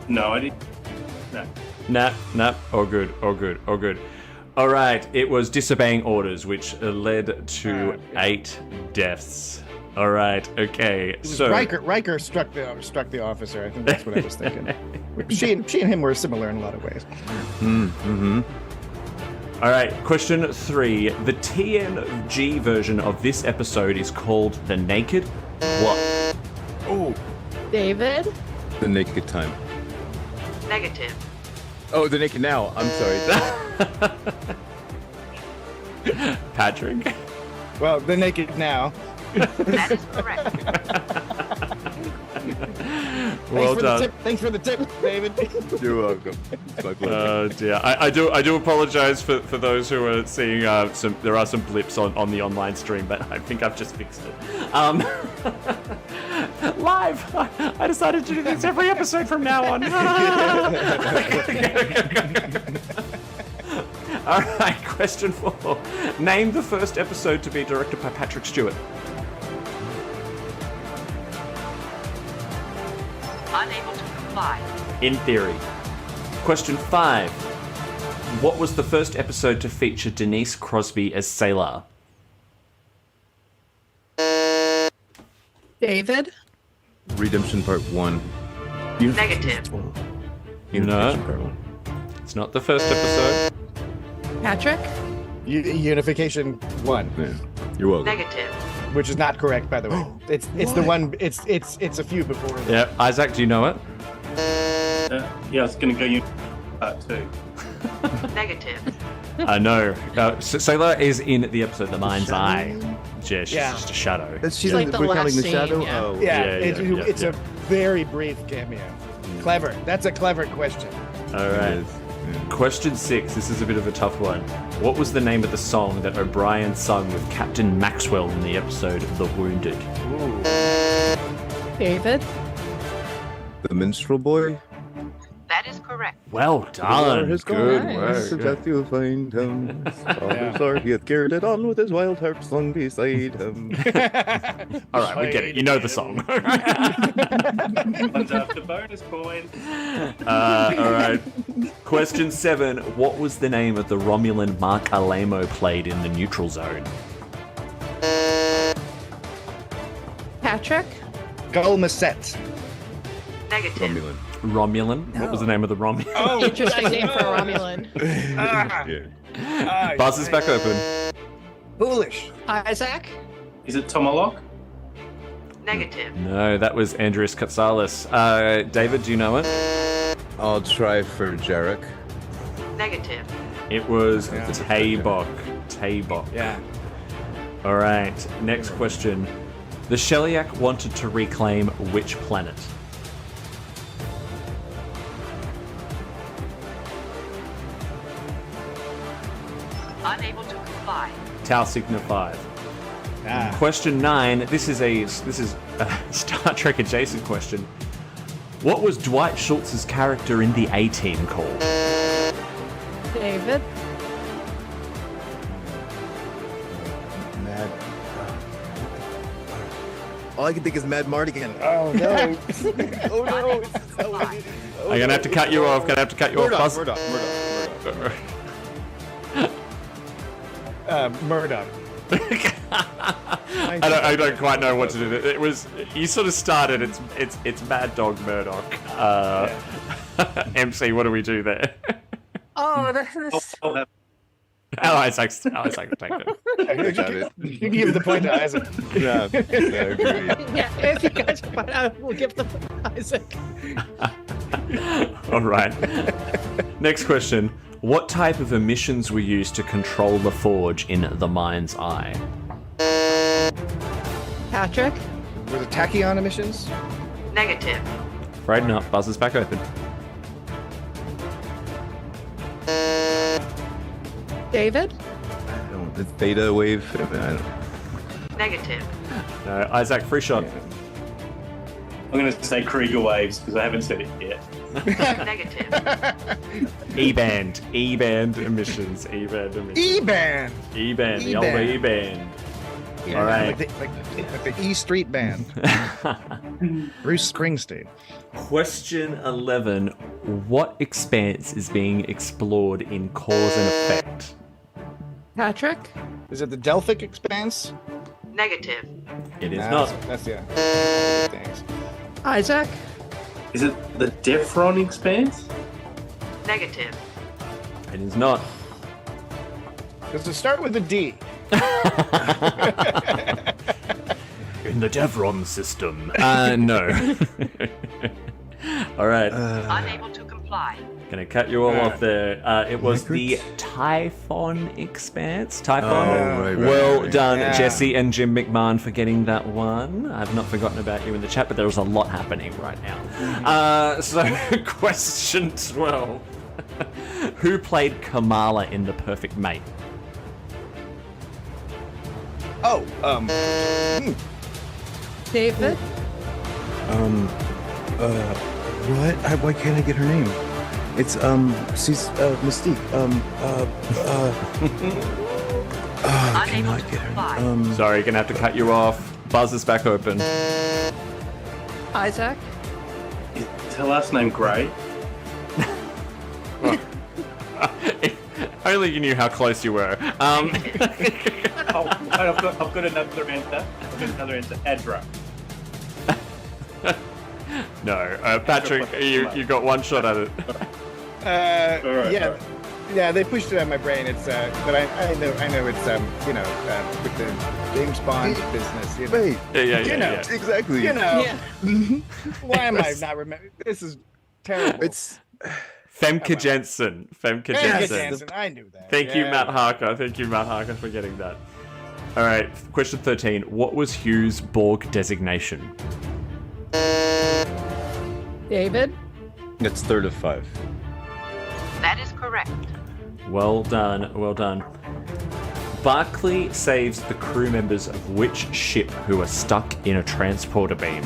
No, I didn't. No. Nah. All good. All right, it was disobeying orders, which led to 8 deaths. All right, okay. So Riker struck the officer. I think that's what I was thinking. She and him were similar in a lot of ways. All right, question 3. The TNG version of this episode is called The Naked What? Oh, David? The Naked Time. Negative. Oh, The Naked Now. I'm sorry. Patrick? Well, the naked now. That is correct. Well done. Thanks for the tip, David. You're welcome. It's my pleasure. Oh dear. I do apologize for those who are seeing there are some blips on the online stream, but I think I've just fixed it. Live! I decided to do this every episode from now on. Alright, question 4. Name the first episode to be directed by Patrick Stewart. Unable to comply. In theory. Question 5. What was the first episode to feature Denise Crosby as Sailor? David? Redemption Part 1. Negative. Unification Part 1. It's not the first episode. Patrick? Unification 1, Yeah. You're welcome. Negative. which is not correct, by the way. It's the one. It's a few before. Yeah, Isaac, do you know it? Yeah, I was going to go you part 2. Negative. I know. Sailor is in the episode The Mind's Eye. Yeah, she's Yeah. just a shadow. She's like the we're last counting the scene, shadow. yeah. Oh, Yeah, yeah, it's yeah. a very brief cameo. Clever. That's a clever question. All right. It is. Question 6. This is a bit of a tough one. What was the name of the song that O'Brien sung with Captain Maxwell in the episode The Wounded? David? The Minstrel Boy. That is correct. Well done. His Good Nice. work. Death you'll find him. Sorry, he hath carried it on with his wild harp slung beside him. All right, we get it. You know the song. One's after bonus points. All right. Question 7. What was the name of the Romulan Mark Alamo played in the neutral zone? Patrick? Gulmaset. Negative. Romulan. Romulan. What was the name of the Romulan? Oh, Interesting name for a Romulan. Yeah. Buzz is back open. Foolish. Isaac? Is it Tomahawk? Negative. No, that was Andreas Katsalis. David, do you know it? I'll try for Jarek. Negative. It was Yeah. Taybok. Taybok. Yeah. All right. Next question. The Shellyak wanted to reclaim which planet? Unable to comply. Tau Sigma 5. Ah. Question 9. This is a Star Trek adjacent question. What was Dwight Schultz's character in the A-Team called? David? Mad. All I can think is Mad Mardigan. Oh no. Oh no. Comply. I'm gonna have to cut you off. Buzz. Murdoch. Murdoch. I don't quite know what to do. It was you sort of started. It's Mad Dog Murdoch. MC, what do we do there? Oh, this is... I'll have Isaac's take it. You can give the point to Isaac. Yeah. I agree. Yeah, if you guys find out, we'll give the Isaac. All right. Next question. What type of emissions were used to control the forge in The Mind's Eye? Patrick? Was it tachyon emissions? Negative. Afraid not. Buzz is back open. David? The theta wave. I don't. Negative. No, Isaac, free shot. I'm going to say Krieger waves because I haven't said it yet. Negative. E-band emissions. E-band. E-band, the old E-band. E-band. Yeah, All right. like the E Street Band. Bruce Springsteen. Question 11. What expanse is being explored in Cause and Effect? Patrick? Is it the Delphic Expanse? Negative. It is Nah, not. That's yeah. Thanks. Isaac? Is it the Defron Expanse? Negative. It is not. Does it start with a D? In the Devron system. No. All right. Unable to comply. Gonna cut you all off there. It was the Typhon Expanse. Typhon. right, Well done, Yeah. Jesse and Jim McMahon, for getting that one. I've not forgotten about you in the chat, but there was a lot happening right now. So, question 12. Who played Kamala in The Perfect Mate? Oh, David? What? Why can't I get her name? It's she's Mystique. I Unable cannot to get comply. her. Sorry, gonna have to cut you off. Buzz is back open. Isaac? Is her last name Gray? Only you knew how close you were. Oh, I've got another answer. Adra. No, Patrick, you got one shot at it. All right, yeah. all right. Yeah, they pushed it on my brain. It's but I know it's with the James Bond business. You know. Wait, Yeah. exactly. You know. Yeah. Why am I not remembering? This is terrible. It's Femke Jensen. Femke Yeah, Jensen. Jansen, I knew that. Thank you, Yeah. Matt Harker. Thank you, Matt Harker, for getting that. All right, question 13. What was Hugh's Borg designation? David? It's third of 5. That is correct. Well done, well done. Barclay saves the crew members of which ship who are stuck in a transporter beam?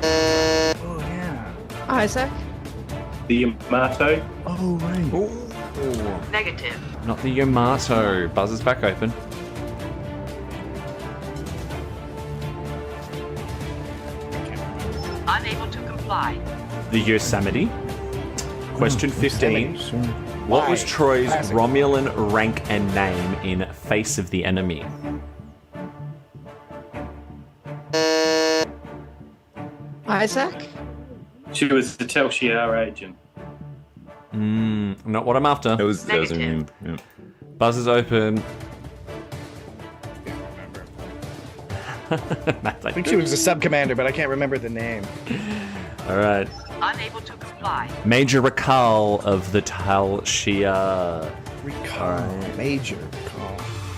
Oh yeah. Isaac? The Yamato. Oh right. Negative. Not the Yamato. Buzzer's back open. Unable to comply. The Yosemite. Question 15. What was Why? Troy's Classic. Romulan rank and name in Face of the Enemy? Isaac? She was the Tel Shiar agent. Not what I'm after. That was her name. Negative. Yeah. Buzzer's open. Matt's I like, think she was a sub commander, but I can't remember the name. all right. Unable to comply. Major Rakal of the Tal Shia. Recall. Major recall.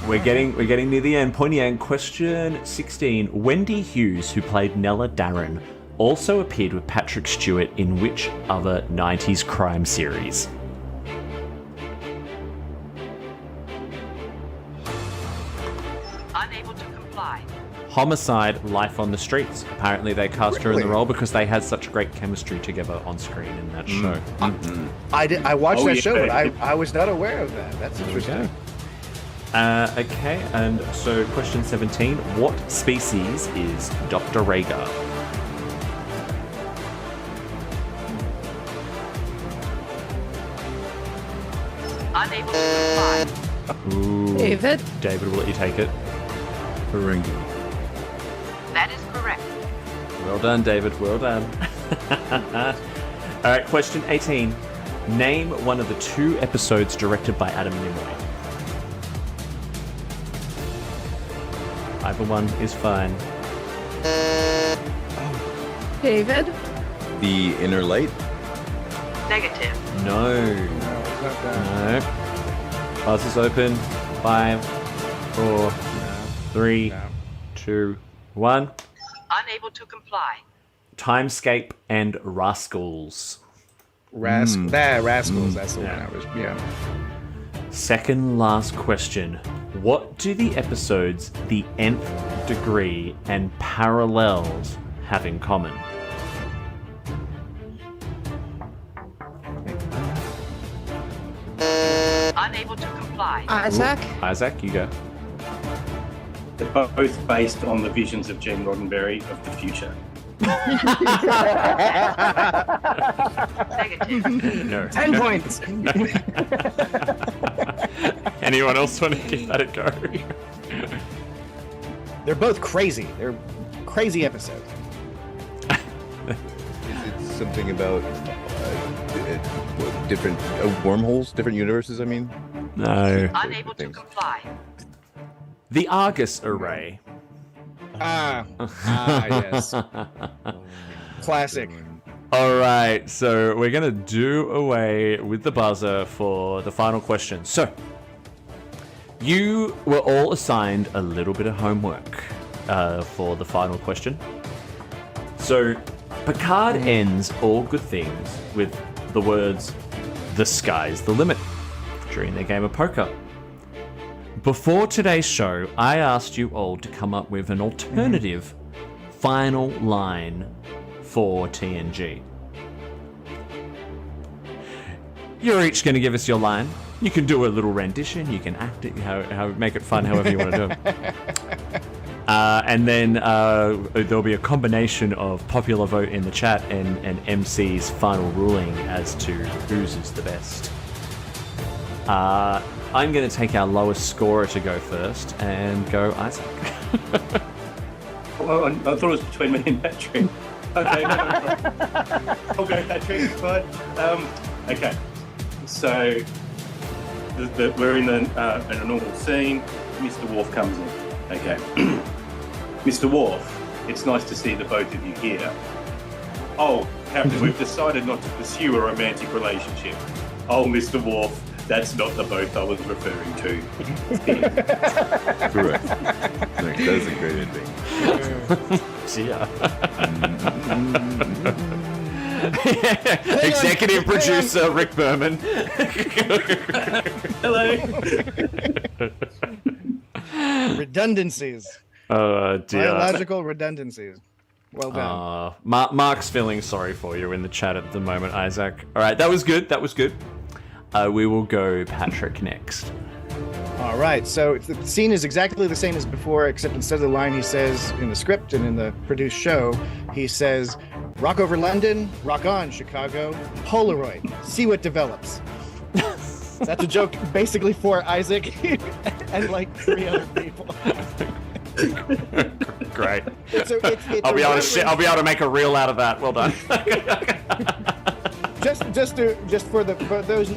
We're getting near the end. Pointy end. Question 16. Wendy Hughes, who played Nella Darren, also appeared with Patrick Stewart in which other 90s crime series? Unable to comply. Homicide, Life on the Streets. Apparently they cast her in the Really? role because they had such great chemistry together on screen in that show. I watched Oh, that yeah. show, but I was not aware of that. That's interesting. Okay, and so question 17. What species is Dr. Rhaegar? Unable to comply. Ooh, David? David will let you take it. Ferengi. That is correct. Well done, David. Well done. All right, question 18. Name one of the 2 episodes directed by Adam Nimoy. Either one is fine. David? The Inner Light. Negative. No. No, it's not that. No. Buzz is open. 5, 4, 3, No. 2, 1. Unable to comply. Timescape and Rascals. Rascals. That's the one Yeah. I was. Yeah. Second last question. What do the episodes The Nth Degree and Parallels have in common? Unable to comply. Isaac? Isaac, you go. They're both based on the visions of Gene Roddenberry of the future. Negative. No. 10 points. Anyone else want to give that a go? They're both crazy. They're crazy episodes. Is it something about different wormholes, different universes? I mean, No. Unable to Things. comply. The Argus Array. Yes. Classic. All right, so we're going to do away with the buzzer for the final question. So, you were all assigned a little bit of homework for the final question. So, Picard ends all good things with the words, "The sky's the limit," during their game of poker. Before today's show, I asked you all to come up with an alternative final line for TNG. You're each going to give us your line. You can do a little rendition. You can act it, how make it fun, however you want to do it. And then there'll be a combination of popular vote in the chat and MC's final ruling as to whose is the best. I'm going to take our lowest scorer to go first and go Isaac. Oh, I thought it was between me and Patrick. Okay, no. I'll go Patrick. Fine. Okay. So we're in a normal scene. Mr. Worf comes in. Okay. Mr. Worf, it's nice to see the both of you here. Oh, Captain, we've decided not to pursue a romantic relationship. Oh, Mr. Worf, that's not the both I was referring to. Correct. That was a great ending. Yeah. Executive producer Rick Berman. Hello. Redundancies. Oh dear. Biological redundancies. Well done. Mark's feeling sorry for you in the chat at the moment, Isaac. All right, that was good. We will go Patrick next. All right, so the scene is exactly the same as before, except instead of the line he says in the script and in the produced show, he says, "Rock over London, rock on Chicago, Polaroid, see what develops." That's a joke basically for Isaac and like 3 other people. Great. So it's I'll be able to make a reel out of that. Well done. Just for those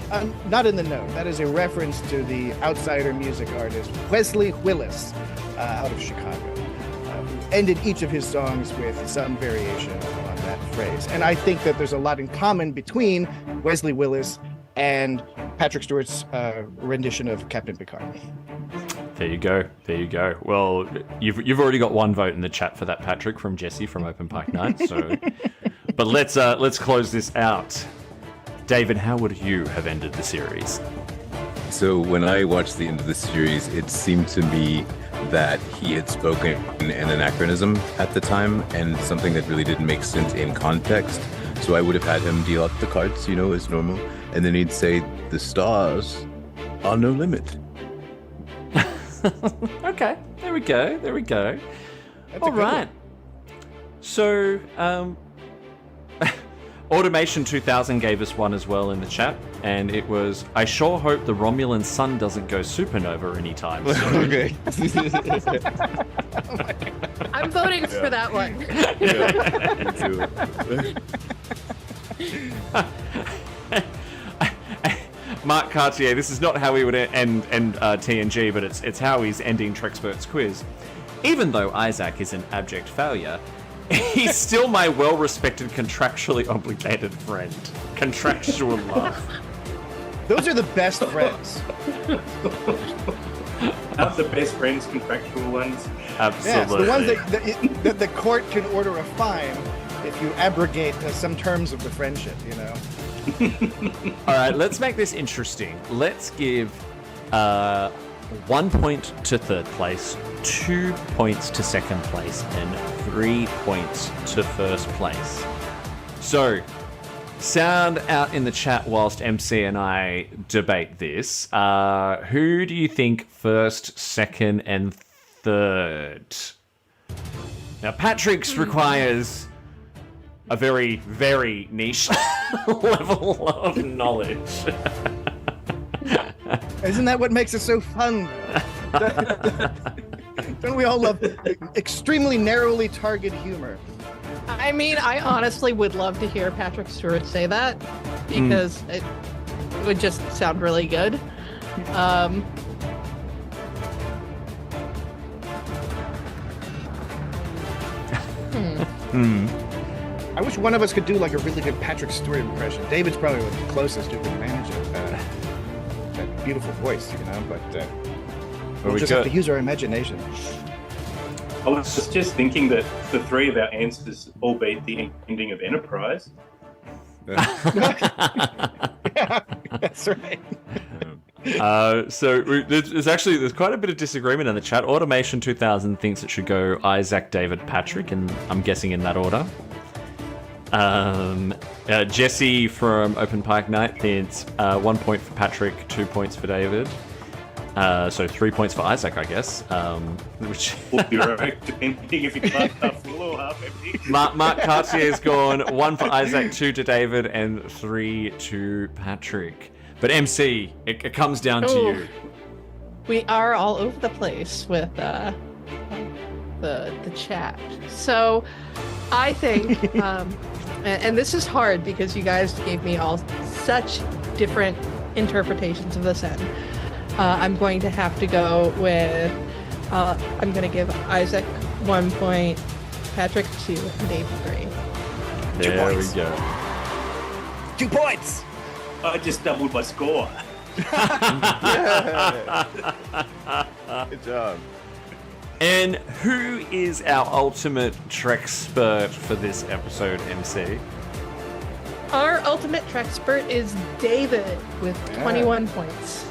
not in the know, that is a reference to the outsider music artist Wesley Willis out of Chicago, who ended each of his songs with some variation on that phrase. And I think that there's a lot in common between Wesley Willis and Patrick Stewart's rendition of Captain Picard. There you go. Well, you've already got 1 vote in the chat for that, Patrick, from Jesse from Open Pike Night. So, but let's close this out. David, how would you have ended the series? So when I watched the end of the series, it seemed to me that he had spoken in an anachronism at the time and something that really didn't make sense in context. So I would have had him deal out the cards, as normal. And then he'd say, "The stars are no limit." Okay, there we go. That's All right. So, Automation 2000 gave us one as well in the chat, and it was, "I sure hope the Romulan sun doesn't go supernova anytime soon." Okay. I'm voting for that one. Yeah, me too. Mark Cartier, this is not how he would end TNG, but it's how he's ending Treksperts Quiz. "Even though Isaac is an abject failure, he's still my well-respected, contractually obligated friend." Contractual love. Those are the best friends. Aren't the best friends contractual ones? Absolutely. Yeah, it's the ones that the court can order a fine if you abrogate some terms of the friendship, All right, let's make this interesting. Let's give 1 point to 3rd place, 2 points to 2nd place, and 3 points to 1st place. So, sound out in the chat whilst MC and I debate this. Who do you think 1st, 2nd, and 3rd? Now, Patrick's requires a very, very niche level of knowledge. Isn't that what makes it so fun? Don't we all love extremely narrowly targeted humor? I mean, I honestly would love to hear Patrick Stewart say that because it would just sound really good. I wish one of us could do like a really good Patrick Stewart impression. David's probably the closest who can manage it. That beautiful voice, but we'll just have to use our imagination. I was just thinking that the 3 of our answers all beat the ending of Enterprise. Yeah, that's right. So there's quite a bit of disagreement in the chat. Automation 2000 thinks it should go Isaac, David, Patrick, and I'm guessing in that order. Jesse from Open Pike Night thinks 1 point for Patrick, 2 points for David. So 3 points for Isaac, I guess. Which Depending if you glass half full or half empty. Mark Cartier's gone 1 for Isaac, 2 to David, and 3 to Patrick. But MC, it comes down to you. We are all over the place with the chat. So I think, and this is hard because you guys gave me all such different interpretations of this end. I'm going to have to go with, I'm going to give Isaac 1 point, Patrick 2, and Dave 3. There we go. 2 points. I just doubled my score. Good job. And who is our ultimate Trekspert for this episode, MC? Our ultimate Trekspert is David with 21 points.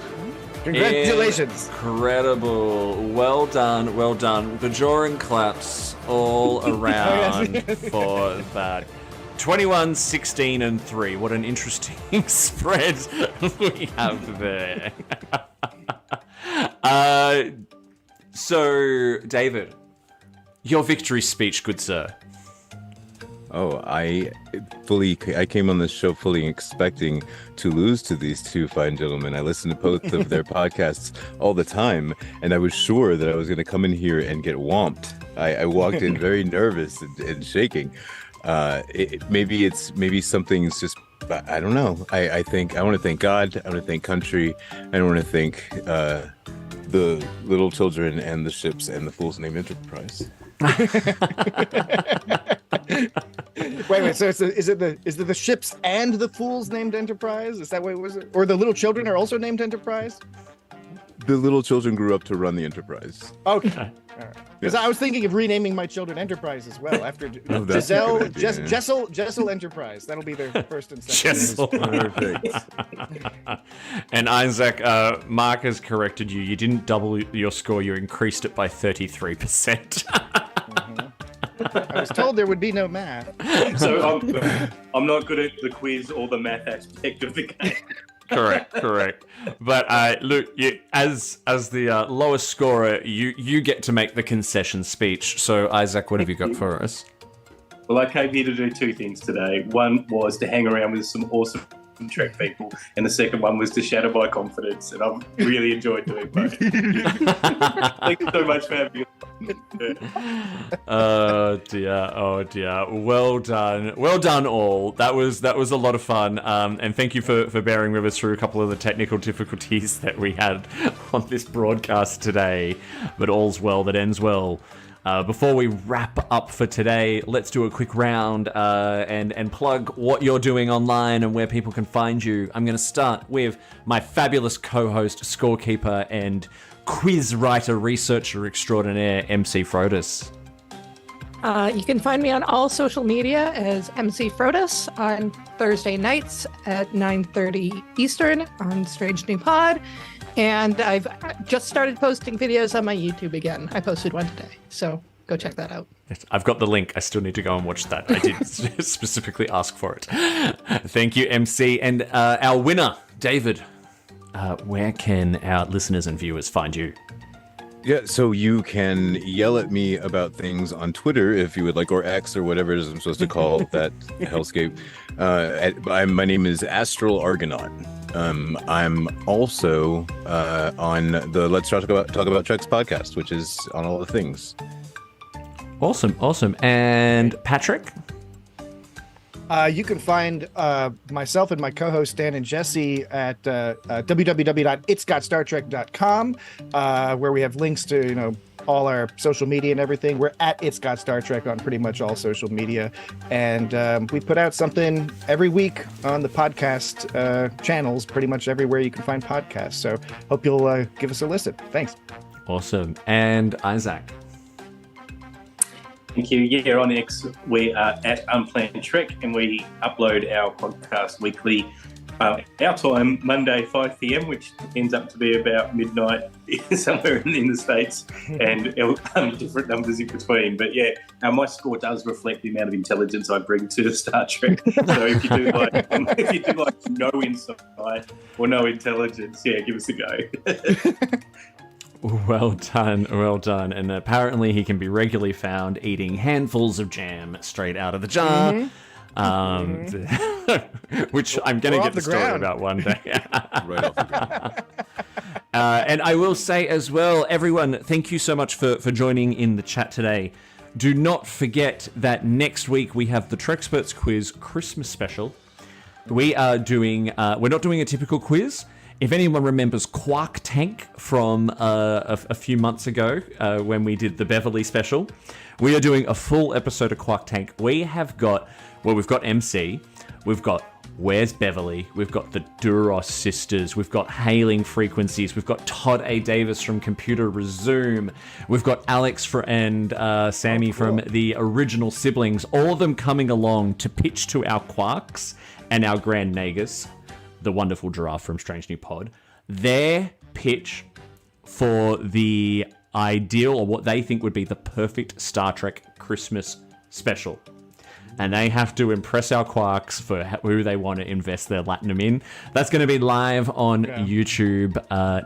Congratulations. Incredible. Well done, well done. The jaw and claps all around for that. 21, 16, and 3. What an interesting spread we have there. So, David, your victory speech, good sir. Oh, I came on this show fully expecting to lose to these two fine gentlemen. I listen to both of their podcasts all the time, and I was sure that I was going to come in here and get whomped. I walked in very nervous and shaking. Maybe something's just, I don't know. I want to thank God. I want to thank country. I want to thank the little children and the ships and the fools named Enterprise. Wait. So is it the ships and the fools named Enterprise? Is that what it was? Or the little children are also named Enterprise? The little children grew up to run the Enterprise. Okay. All right. Because I was thinking of renaming my children Enterprise as well after That's a good idea. Jessel Enterprise. That'll be their first and second. Jessel. Perfect. And Isaac, Mark has corrected you. You didn't double your score, you increased it by 33%. I was told there would be no math. So I'm not good at the quiz or the math aspect of the game. Correct. But look, as the lowest scorer, you get to make the concession speech. So Isaac, what have you got for us? Well, I came here to do two things today. One was to hang around with some awesome Trek people, and the second one was to shatter my confidence, and I've really enjoyed doing both. Thank you so much for having me. Oh dear. Well done all. That was a lot of fun. And thank you for bearing with us through a couple of the technical difficulties that we had on this broadcast today. But all's well that ends well. Before we wrap up for today, let's do a quick round and plug what you're doing online and where people can find you. I'm going to start with my fabulous co-host, scorekeeper, and quiz writer, researcher extraordinaire, MC Frodis. You can find me on all social media as MC Frodis on Thursday nights at 9:30 Eastern on Strange New Pod. And I've just started posting videos on my YouTube again. I posted one today, so go check that out. I've got the link. I still need to go and watch that. I did specifically ask for it. Thank you, MC. And our winner, David, where can our listeners and viewers find you? Yeah, so you can yell at me about things on Twitter if you would like, or X, or whatever it is I'm supposed to call that hellscape. My name is Astral Argonaut. I'm also on the Let's Talk About Treks podcast, which is on all the things. Awesome. And Patrick? You can find myself and my co-host Dan and Jesse at www.itsgotstartrek.com, where we have links to all our social media and everything. We're at It's Got Star Trek on pretty much all social media, and we put out something every week on the podcast channels, pretty much everywhere you can find podcasts. So hope you'll give us a listen. Thanks. Awesome. And Isaac? Thank you. Yeah, on X, we are at Unplanned Trek, and we upload our podcast weekly. Our time, Monday, 5 p.m., which ends up to be about midnight somewhere in the States, and different numbers in between. But yeah, my score does reflect the amount of intelligence I bring to Star Trek. So if you do like no insight or no intelligence, yeah, give us a go. Well done. And apparently he can be regularly found eating handfuls of jam straight out of the jar. Which I'm going to get the story ground. about one day. Right off the ground. And I will say as well, everyone, thank you so much for joining in the chat today. Do not forget that next week we have the Treksperts Quiz Christmas special. We are doing, we're not doing a typical quiz. If anyone remembers Quark Tank from a few months ago when we did the Beverly special, we are doing a full episode of Quark Tank. We've got MC, we've got Where's Beverly, we've got the Duros sisters, we've got Hailing Frequencies, we've got Todd A. Davis from Computer Resume, we've got Alex and Sammy from the original Siblings, all of them coming along to pitch to our Quarks and our Grand Nagus, the wonderful giraffe from Strange New Pod, their pitch for the ideal, or what they think would be the perfect Star Trek Christmas special. And they have to impress our Quarks for who they want to invest their Latinum in. That's going to be live on YouTube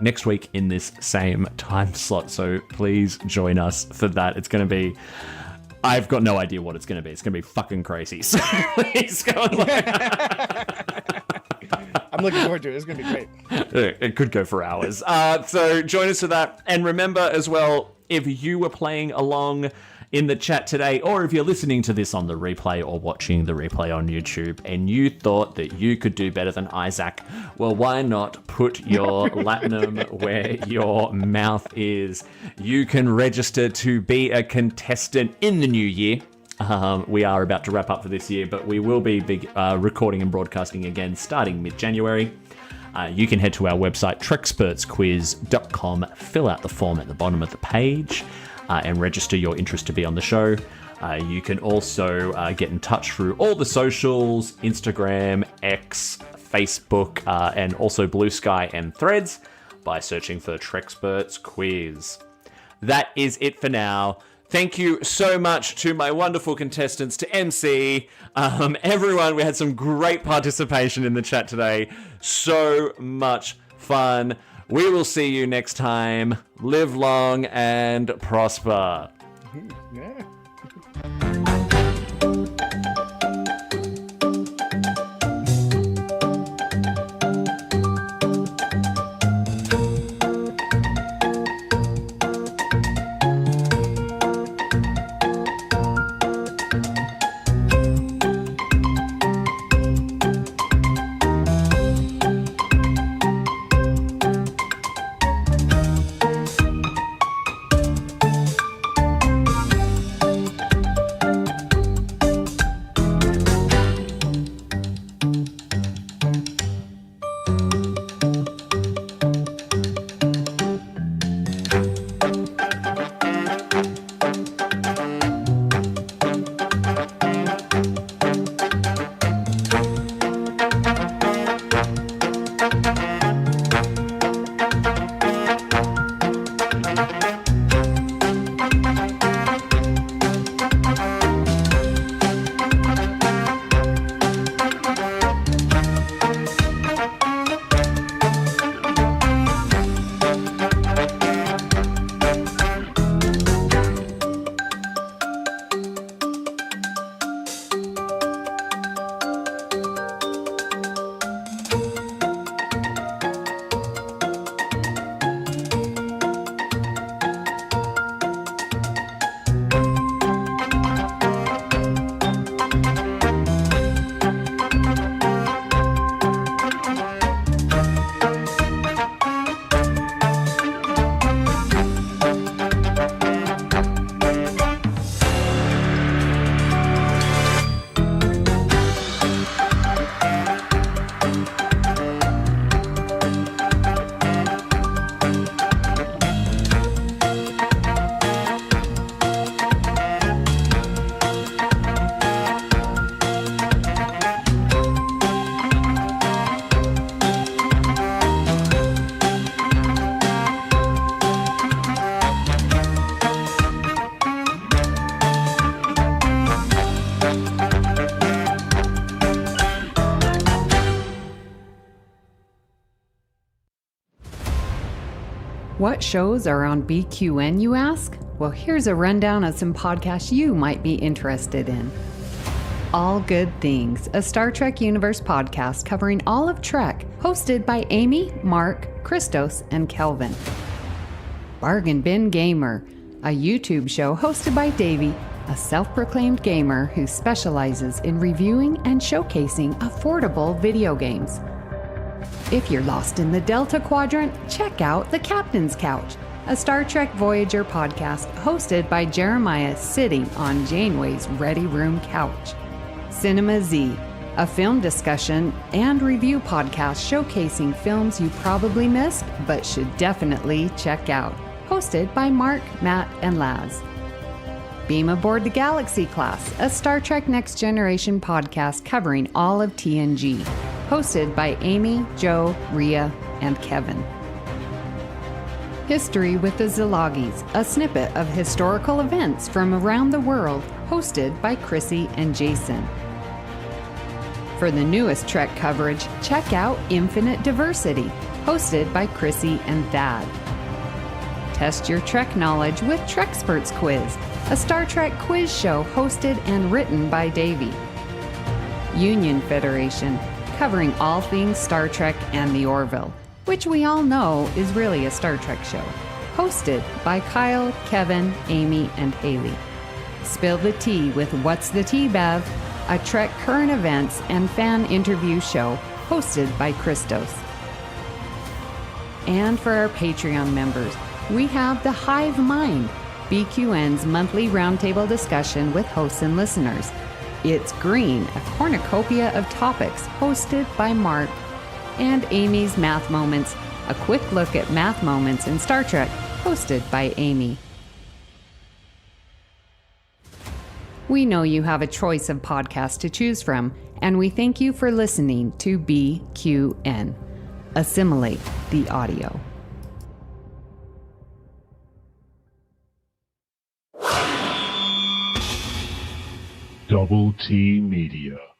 next week in this same time slot. So please join us for that. It's going to be... I've got no idea what it's going to be. It's going to be fucking crazy. So please go and I'm looking forward to it. It's going to be great. It could go for hours. So join us for that. And remember as well, if you were playing along in the chat today, or if you're listening to this on the replay or watching the replay on YouTube and you thought that you could do better than Isaac, well, why not put your Latinum where your mouth is? You can register to be a contestant in the new year. We are about to wrap up for this year, but we will be recording and broadcasting again starting mid-January. You can head to our website, trekspertsquiz.com, fill out the form at the bottom of the page, and register your interest to be on the show. You can also get in touch through all the socials, Instagram, X, Facebook, and also Blue Sky and Threads by searching for Treksperts Quiz. That is it for now. Thank you so much to my wonderful contestants, to MC, everyone. We had some great participation in the chat today. So much fun. We will see you next time. Live long and prosper. Yeah. What shows are on BQN, you ask? Well, here's a rundown of some podcasts you might be interested in. All Good Things, a Star Trek Universe podcast covering all of Trek, hosted by Amy, Mark, Christos, and Kelvin. Bargain Bin Gamer, a YouTube show hosted by Davey, a self-proclaimed gamer who specializes in reviewing and showcasing affordable video games. If you're lost in the Delta Quadrant, check out The Captain's Couch, a Star Trek Voyager podcast hosted by Jeremiah sitting on Janeway's Ready Room couch. Cinema Z, a film discussion and review podcast showcasing films you probably missed but should definitely check out, hosted by Mark, Matt, and Laz. Beam Aboard the Galaxy Class, a Star Trek Next Generation podcast covering all of TNG, hosted by Amy, Joe, Rhea, and Kevin. History with the Zilagis, a snippet of historical events from around the world, hosted by Chrissy and Jason. For the newest Trek coverage, check out Infinite Diversity, hosted by Chrissy and Thad. Test your Trek knowledge with Treksperts Quiz, a Star Trek quiz show hosted and written by Davey. Union Federation, covering all things Star Trek and the Orville, which we all know is really a Star Trek show, hosted by Kyle, Kevin, Amy, and Haley. Spill the Tea with What's the Tea, Bev, a Trek current events and fan interview show hosted by Christos. And for our Patreon members, we have The Hive Mind, BQN's monthly roundtable discussion with hosts and listeners. It's Green, a cornucopia of topics hosted by Mark. And Amy's Math Moments, a quick look at math moments in Star Trek, hosted by Amy. We know you have a choice of podcasts to choose from, and we thank you for listening to BQN. Assimilate the audio. Double T Media.